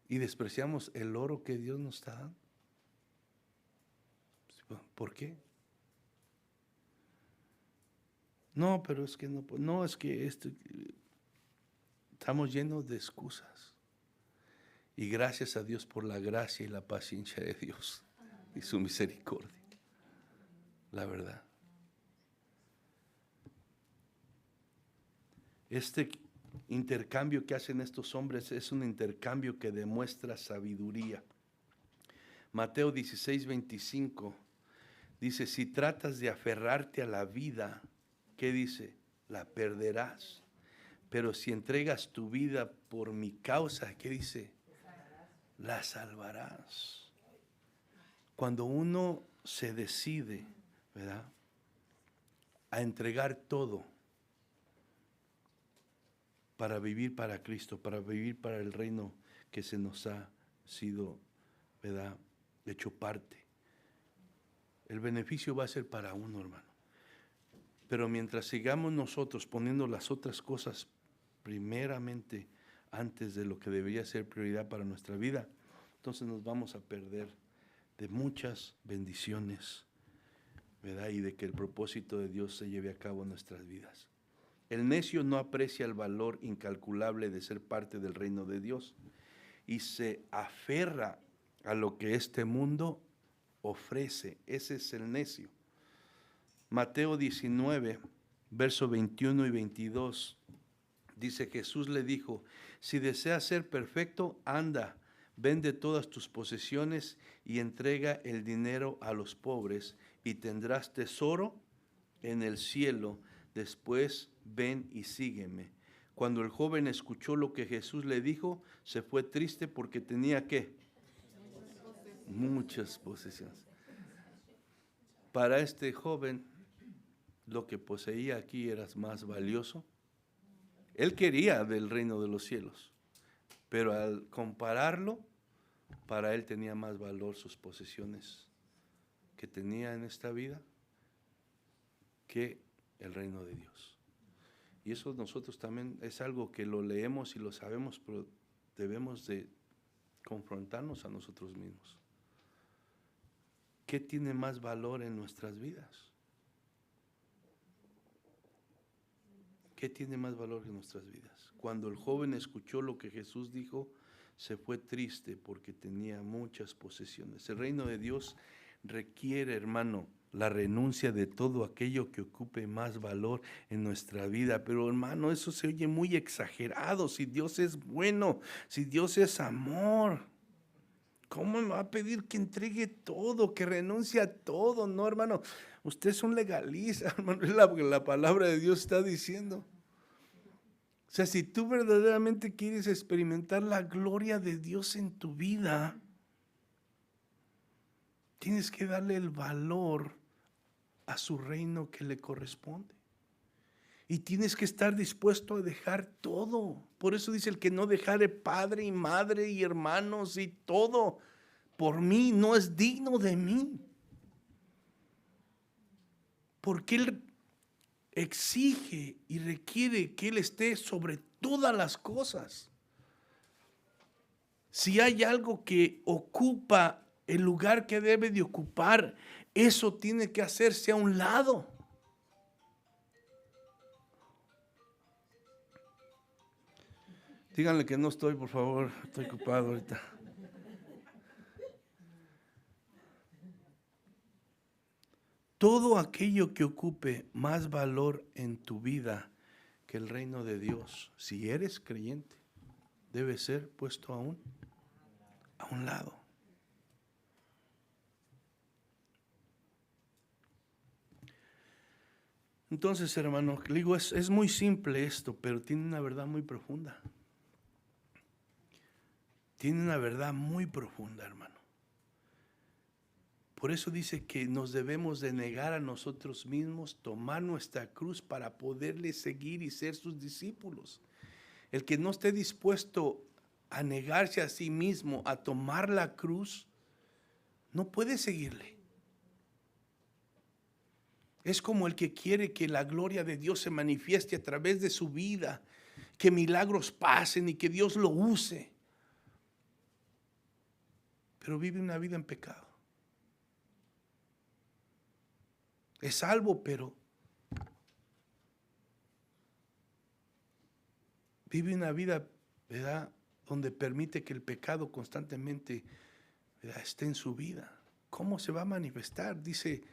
y despreciamos el oro que Dios nos está dando? ¿Por qué? No, pero es que no, es que estamos llenos de excusas. Y gracias a Dios por la gracia y la paciencia de Dios y su misericordia. La verdad. Este intercambio que hacen estos hombres es un intercambio que demuestra sabiduría. Mateo 16:25 dice, si tratas de aferrarte a la vida, ¿qué dice? La perderás. Pero si entregas tu vida por mi causa, ¿qué dice? La salvarás. Cuando uno se decide, ¿verdad?, a entregar todo para vivir para Cristo, para vivir para el reino que se nos ha sido, ¿verdad?, hecho parte. El beneficio va a ser para uno, hermano. Pero mientras sigamos nosotros poniendo las otras cosas primeramente antes de lo que debería ser prioridad para nuestra vida, entonces nos vamos a perder de muchas bendiciones, ¿verdad? Y de que el propósito de Dios se lleve a cabo en nuestras vidas. El necio no aprecia el valor incalculable de ser parte del reino de Dios y se aferra a lo que este mundo ofrece. Ese es el necio. Mateo 19, versos 21 y 22, dice, Jesús le dijo, si deseas ser perfecto, anda, vende todas tus posesiones y entrega el dinero a los pobres y tendrás tesoro en el cielo. Después ven y sígueme. Cuando el joven escuchó lo que Jesús le dijo, se fue triste porque tenía ¿qué? Muchas posesiones. Para este joven, lo que poseía aquí era más valioso. Él quería del reino de los cielos, pero al compararlo, para él tenía más valor sus posesiones que tenía en esta vida que el reino de Dios. Y eso nosotros también es algo que lo leemos y lo sabemos, pero debemos de confrontarnos a nosotros mismos. ¿Qué tiene más valor en nuestras vidas? ¿Qué tiene más valor en nuestras vidas? Cuando el joven escuchó lo que Jesús dijo, se fue triste porque tenía muchas posesiones. El reino de Dios requiere, hermano, la renuncia de todo aquello que ocupe más valor en nuestra vida. Pero, hermano, eso se oye muy exagerado. Si Dios es bueno, si Dios es amor, ¿cómo me va a pedir que entregue todo, que renuncie a todo? No, hermano, usted es un legalista, hermano, es lo que la palabra de Dios está diciendo. O sea, si tú verdaderamente quieres experimentar la gloria de Dios en tu vida, tienes que darle el valor a su reino que le corresponde. Y tienes que estar dispuesto a dejar todo. Por eso dice, el que no dejare padre y madre y hermanos y todo por mí, no es digno de mí. Porque Él exige y requiere que Él esté sobre todas las cosas. Si hay algo que ocupa el lugar que debe de ocupar, eso tiene que hacerse a un lado. Díganle que no estoy, por favor, estoy ocupado ahorita. Todo aquello que ocupe más valor en tu vida que el reino de Dios, si eres creyente, debe ser puesto a un lado. Entonces, hermano, le digo, es muy simple esto, pero tiene una verdad muy profunda. Tiene una verdad muy profunda, hermano. Por eso dice que nos debemos de negar a nosotros mismos, tomar nuestra cruz para poderle seguir y ser sus discípulos. El que no esté dispuesto a negarse a sí mismo, a tomar la cruz, no puede seguirle. Es como el que quiere que la gloria de Dios se manifieste a través de su vida, que milagros pasen y que Dios lo use. Pero vive una vida en pecado. Es salvo, pero vive una vida, ¿verdad?, donde permite que el pecado constantemente, ¿verdad?, esté en su vida. ¿Cómo se va a manifestar? Dice,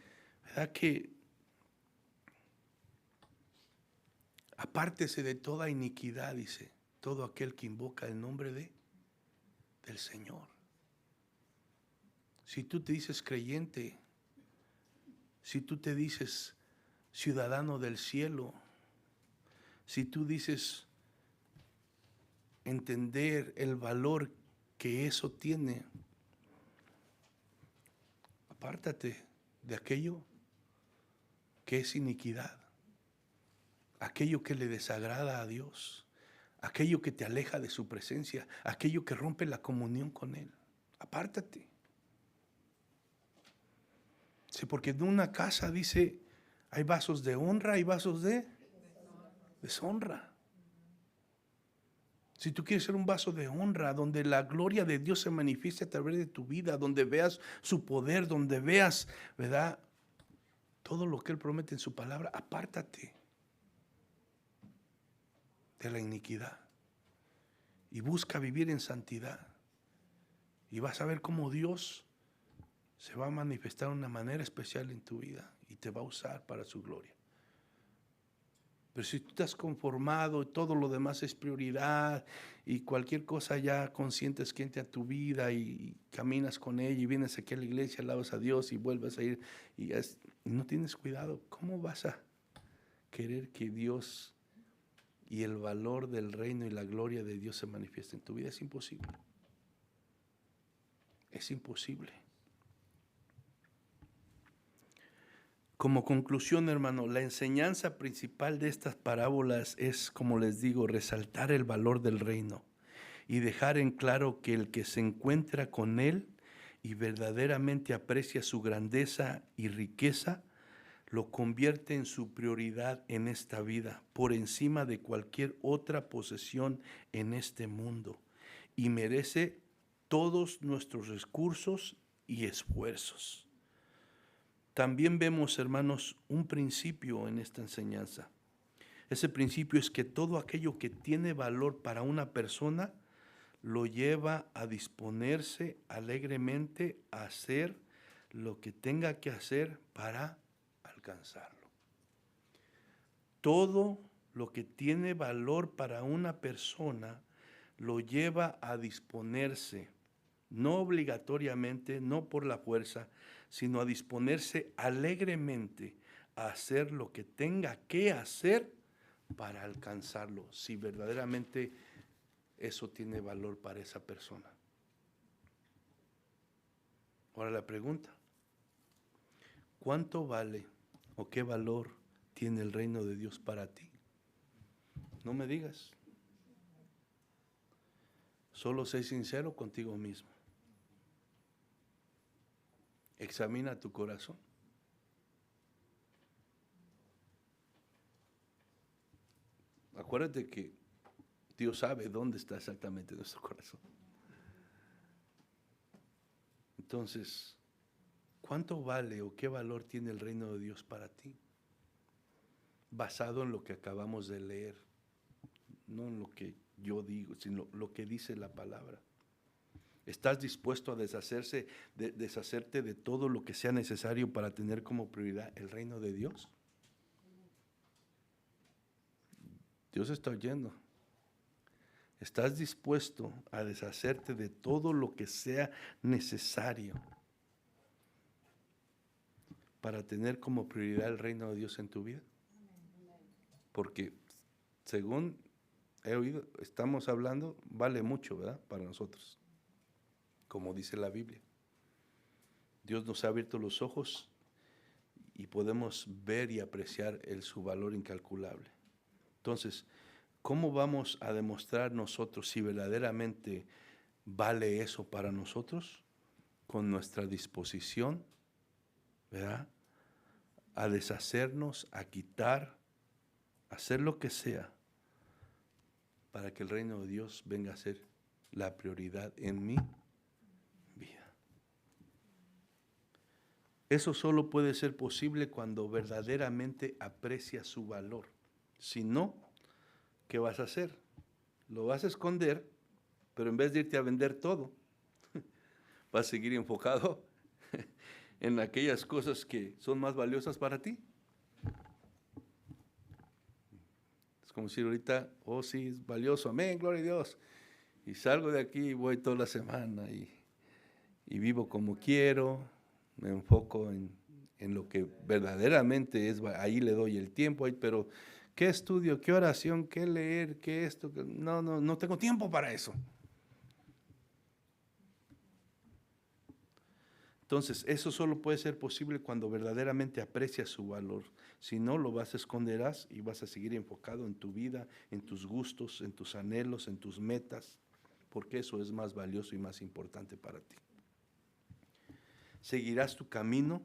¿verdad?, que apártese de toda iniquidad, dice, todo aquel que invoca el nombre del Señor. Si tú te dices creyente, si tú te dices ciudadano del cielo, si tú dices entender el valor que eso tiene, apártate de aquello que es iniquidad, aquello que le desagrada a Dios, aquello que te aleja de su presencia, aquello que rompe la comunión con Él. Apártate. Sí, porque en una casa dice, hay vasos de honra y vasos de deshonra. Si tú quieres ser un vaso de honra, donde la gloria de Dios se manifieste a través de tu vida, donde veas su poder, donde veas, ¿verdad?, todo lo que Él promete en su palabra, apártate de la iniquidad y busca vivir en santidad. Y vas a ver cómo Dios se va a manifestar de una manera especial en tu vida y te va a usar para su gloria. Pero si tú estás conformado y todo lo demás es prioridad y cualquier cosa ya consientes que entre a tu vida y caminas con ella y vienes aquí a la iglesia, alabas a Dios y vuelves a ir y no tienes cuidado, ¿cómo vas a querer que Dios y el valor del reino y la gloria de Dios se manifiesten en tu vida? Es imposible. Es imposible. Como conclusión, hermano, la enseñanza principal de estas parábolas es, como les digo, resaltar el valor del reino y dejar en claro que el que se encuentra con Él y verdaderamente aprecia su grandeza y riqueza, lo convierte en su prioridad en esta vida, por encima de cualquier otra posesión en este mundo, y merece todos nuestros recursos y esfuerzos. También vemos, hermanos, un principio en esta enseñanza. Ese principio es que todo aquello que tiene valor para una persona lo lleva a disponerse alegremente a hacer lo que tenga que hacer para alcanzarlo. Todo lo que tiene valor para una persona lo lleva a disponerse, no obligatoriamente, no por la fuerza, sino a disponerse alegremente a hacer lo que tenga que hacer para alcanzarlo, si verdaderamente eso tiene valor para esa persona. Ahora la pregunta, ¿cuánto vale o qué valor tiene el reino de Dios para ti? No me digas. Solo sé sincero contigo mismo. Examina tu corazón. Acuérdate que Dios sabe dónde está exactamente nuestro corazón. Entonces, ¿cuánto vale o qué valor tiene el reino de Dios para ti? Basado en lo que acabamos de leer, no en lo que yo digo, sino lo que dice la palabra. ¿Estás dispuesto a deshacerte de todo lo que sea necesario para tener como prioridad el reino de Dios? Dios está oyendo. ¿Estás dispuesto a deshacerte de todo lo que sea necesario para tener como prioridad el reino de Dios en tu vida? porque según he oído, estamos hablando, vale mucho, ¿verdad? Para nosotros, como dice la Biblia. Dios nos ha abierto los ojos y podemos ver y apreciar su valor incalculable. Entonces, ¿cómo vamos a demostrar nosotros si verdaderamente vale eso para nosotros? Con nuestra disposición, ¿verdad? A deshacernos, a quitar, a hacer lo que sea para que el reino de Dios venga a ser la prioridad en mi vida. Eso solo puede ser posible cuando verdaderamente aprecias su valor. Si no, ¿qué vas a hacer? Lo vas a esconder, pero en vez de irte a vender todo, vas a seguir enfocado en aquellas cosas que son más valiosas para ti. Es como decir ahorita, oh sí, es valioso, amén, gloria a Dios. Y salgo de aquí y voy toda la semana y vivo como quiero, me enfoco en lo que verdaderamente es, ahí le doy el tiempo, pero ¿qué estudio, qué oración, qué leer, qué esto? No tengo tiempo para eso. Entonces, eso solo puede ser posible cuando verdaderamente aprecias su valor. Si no, lo vas a esconderás y vas a seguir enfocado en tu vida, en tus gustos, en tus anhelos, en tus metas, porque eso es más valioso y más importante para ti. Seguirás tu camino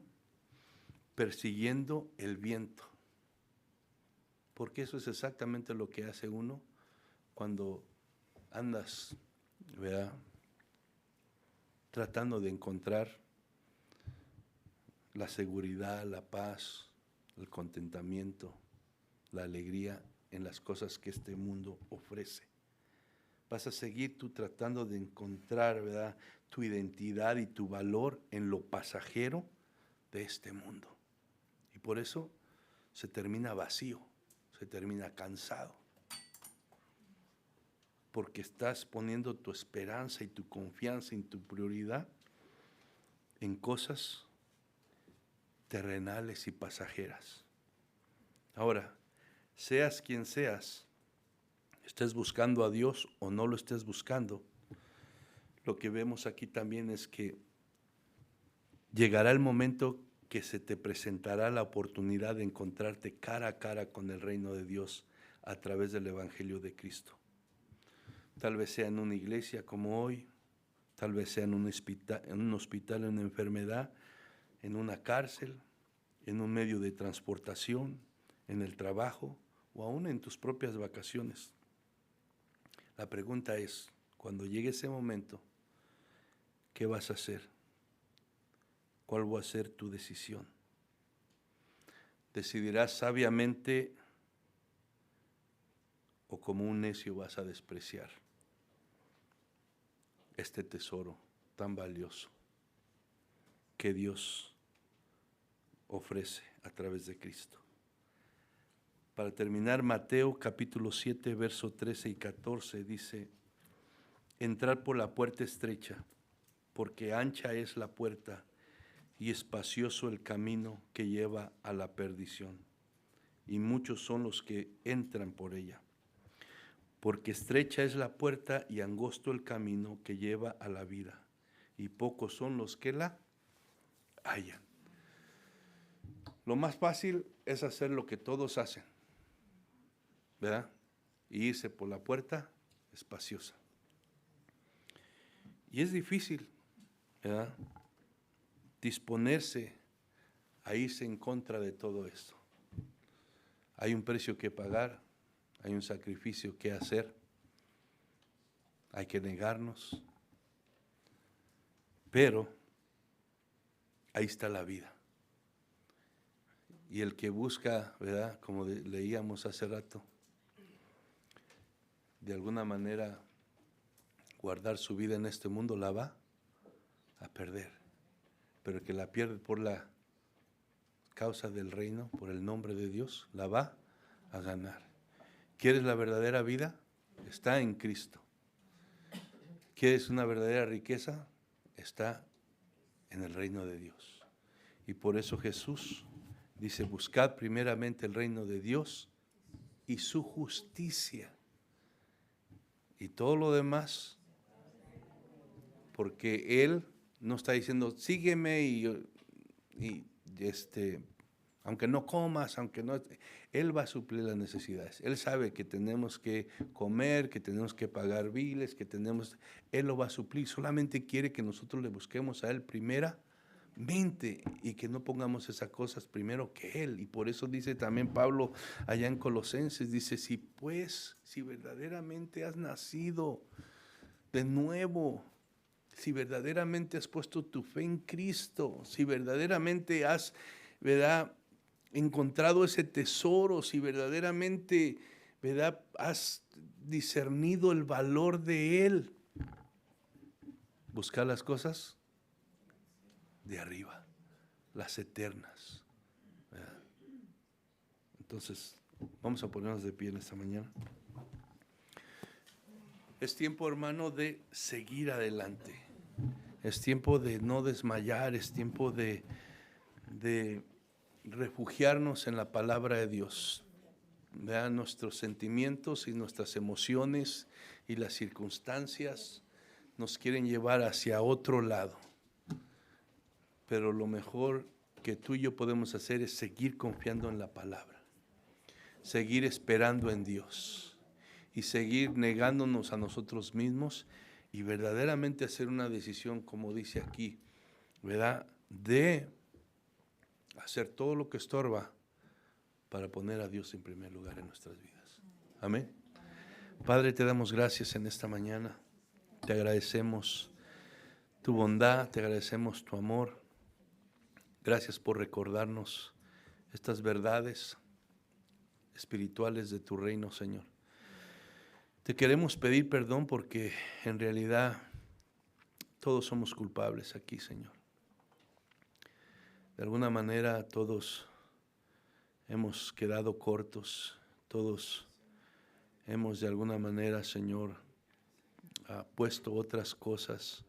persiguiendo el viento, porque eso es exactamente lo que hace uno cuando andas, ¿verdad?, tratando de encontrar la seguridad, la paz, el contentamiento, la alegría en las cosas que este mundo ofrece. Vas a seguir tú tratando de encontrar, ¿verdad?, tu identidad y tu valor en lo pasajero de este mundo. Y por eso se termina vacío, se termina cansado. Porque estás poniendo tu esperanza y tu confianza y tu prioridad en cosas terrenales y pasajeras. Ahora, seas quien seas, estés buscando a Dios o no lo estés buscando, lo que vemos aquí también es que llegará el momento que se te presentará la oportunidad de encontrarte cara a cara con el reino de Dios a través del Evangelio de Cristo. Tal vez sea en una iglesia como hoy, tal vez sea en un hospital, en una enfermedad, en una cárcel, en un medio de transportación, en el trabajo o aún en tus propias vacaciones. La pregunta es, cuando llegue ese momento, ¿qué vas a hacer? ¿Cuál va a ser tu decisión? ¿Decidirás sabiamente o como un necio vas a despreciar este tesoro tan valioso que Dios ofrece a través de Cristo? Para terminar, Mateo capítulo 7, verso 13 y 14 dice, entrar por la puerta estrecha, porque ancha es la puerta y espacioso el camino que lleva a la perdición, y muchos son los que entran por ella. Porque estrecha es la puerta y angosto el camino que lleva a la vida, y pocos son los que la hallan. Lo más fácil es hacer lo que todos hacen, ¿verdad? Y irse por la puerta espaciosa. Y es difícil, ¿verdad?, disponerse a irse en contra de todo esto. Hay un precio que pagar, hay un sacrificio que hacer, hay que negarnos, pero ahí está la vida. Y el que busca, ¿verdad?, como leíamos hace rato, de alguna manera guardar su vida en este mundo, la va a perder. Pero el que la pierde por la causa del reino, por el nombre de Dios, la va a ganar. ¿Quieres la verdadera vida? Está en Cristo. ¿Quieres una verdadera riqueza? Está en el reino de Dios. Y por eso Jesús dice, buscad primeramente el reino de Dios y su justicia. Y todo lo demás, porque Él no está diciendo, sígueme y aunque no comas, aunque no, Él va a suplir las necesidades. Él sabe que tenemos que comer, que tenemos que pagar biles, Él lo va a suplir. Solamente quiere que nosotros le busquemos a Él primeramente y que no pongamos esas cosas primero que Él. Y por eso dice también Pablo allá en Colosenses, dice, si verdaderamente has nacido de nuevo, si verdaderamente has puesto tu fe en Cristo, si verdaderamente has, ¿verdad?, encontrado ese tesoro, si verdaderamente, ¿verdad?, has discernido el valor de Él, buscar las cosas de arriba, las eternas, ¿verdad? Entonces, vamos a ponernos de pie en esta mañana. Es tiempo, hermano, de seguir adelante. Es tiempo de no desmayar, es tiempo de refugiarnos en la palabra de Dios. Vean, nuestros sentimientos y nuestras emociones y las circunstancias nos quieren llevar hacia otro lado. Pero lo mejor que tú y yo podemos hacer es seguir confiando en la palabra, seguir esperando en Dios y seguir negándonos a nosotros mismos y verdaderamente hacer una decisión, como dice aquí, ¿verdad?, de hacer todo lo que estorba para poner a Dios en primer lugar en nuestras vidas. Amén. Padre, te damos gracias en esta mañana. Te agradecemos tu bondad, te agradecemos tu amor. Gracias por recordarnos estas verdades espirituales de tu reino, Señor. Te queremos pedir perdón porque en realidad todos somos culpables aquí, Señor. De alguna manera todos hemos quedado cortos, todos hemos de alguna manera, Señor, puesto otras cosas,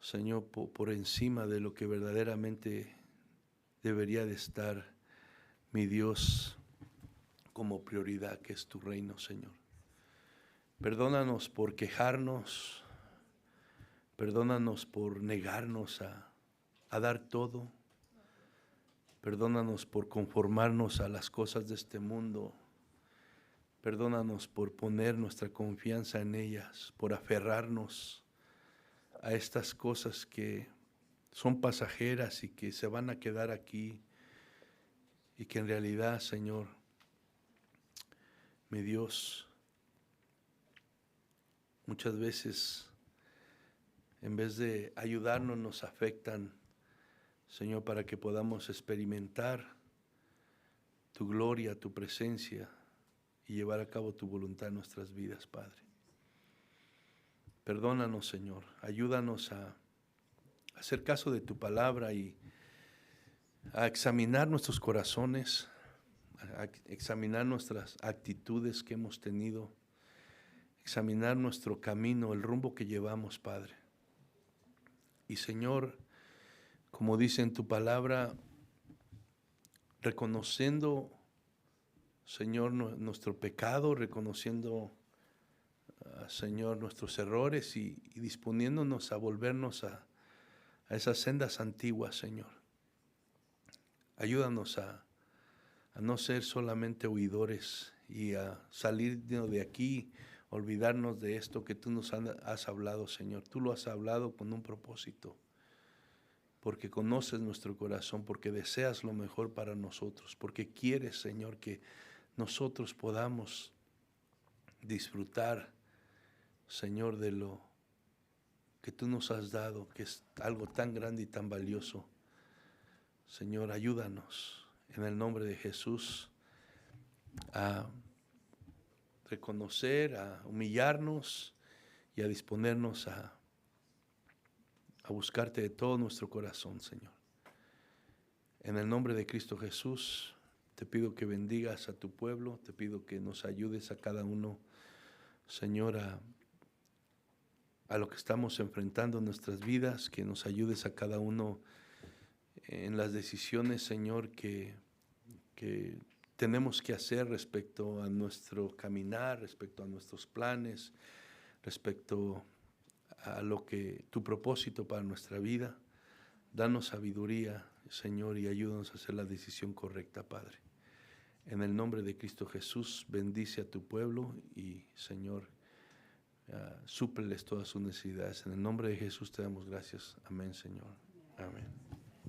Señor, por encima de lo que verdaderamente debería de estar, mi Dios, como prioridad, que es tu reino, Señor. Perdónanos por quejarnos, perdónanos por negarnos a dar todo. Perdónanos por conformarnos a las cosas de este mundo. Perdónanos por poner nuestra confianza en ellas, por aferrarnos a estas cosas que son pasajeras y que se van a quedar aquí y que en realidad, Señor, mi Dios, muchas veces en vez de ayudarnos nos afectan, Señor, para que podamos experimentar tu gloria, tu presencia y llevar a cabo tu voluntad en nuestras vidas, Padre. Perdónanos, Señor, ayúdanos a hacer caso de tu palabra y a examinar nuestros corazones, a examinar nuestras actitudes que hemos tenido, examinar nuestro camino, el rumbo que llevamos, Padre. Y, Señor, como dice en tu palabra, reconociendo, Señor, nuestro pecado, reconociendo, Señor, nuestros errores y disponiéndonos a volvernos a esas sendas antiguas, Señor. Ayúdanos a no ser solamente oidores y a salir de aquí, olvidarnos de esto que tú nos has hablado, Señor. Tú lo has hablado con un propósito, porque conoces nuestro corazón, porque deseas lo mejor para nosotros, porque quieres, Señor, que nosotros podamos disfrutar, Señor, de lo que tú nos has dado, que es algo tan grande y tan valioso. Señor, ayúdanos en el nombre de Jesús a reconocer, a humillarnos y a disponernos a buscarte de todo nuestro corazón, Señor. En el nombre de Cristo Jesús, te pido que bendigas a tu pueblo, te pido que nos ayudes a cada uno, Señor, a lo que estamos enfrentando en nuestras vidas, que nos ayudes a cada uno en las decisiones, Señor, que tenemos que hacer respecto a nuestro caminar, respecto a nuestros planes, respecto a lo que tu propósito para nuestra vida. Danos sabiduría, Señor, y ayúdanos a hacer la decisión correcta, Padre. En el nombre de Cristo Jesús, bendice a tu pueblo y, Señor, súpleles todas sus necesidades. En el nombre de Jesús te damos gracias. Amén, Señor. Amén.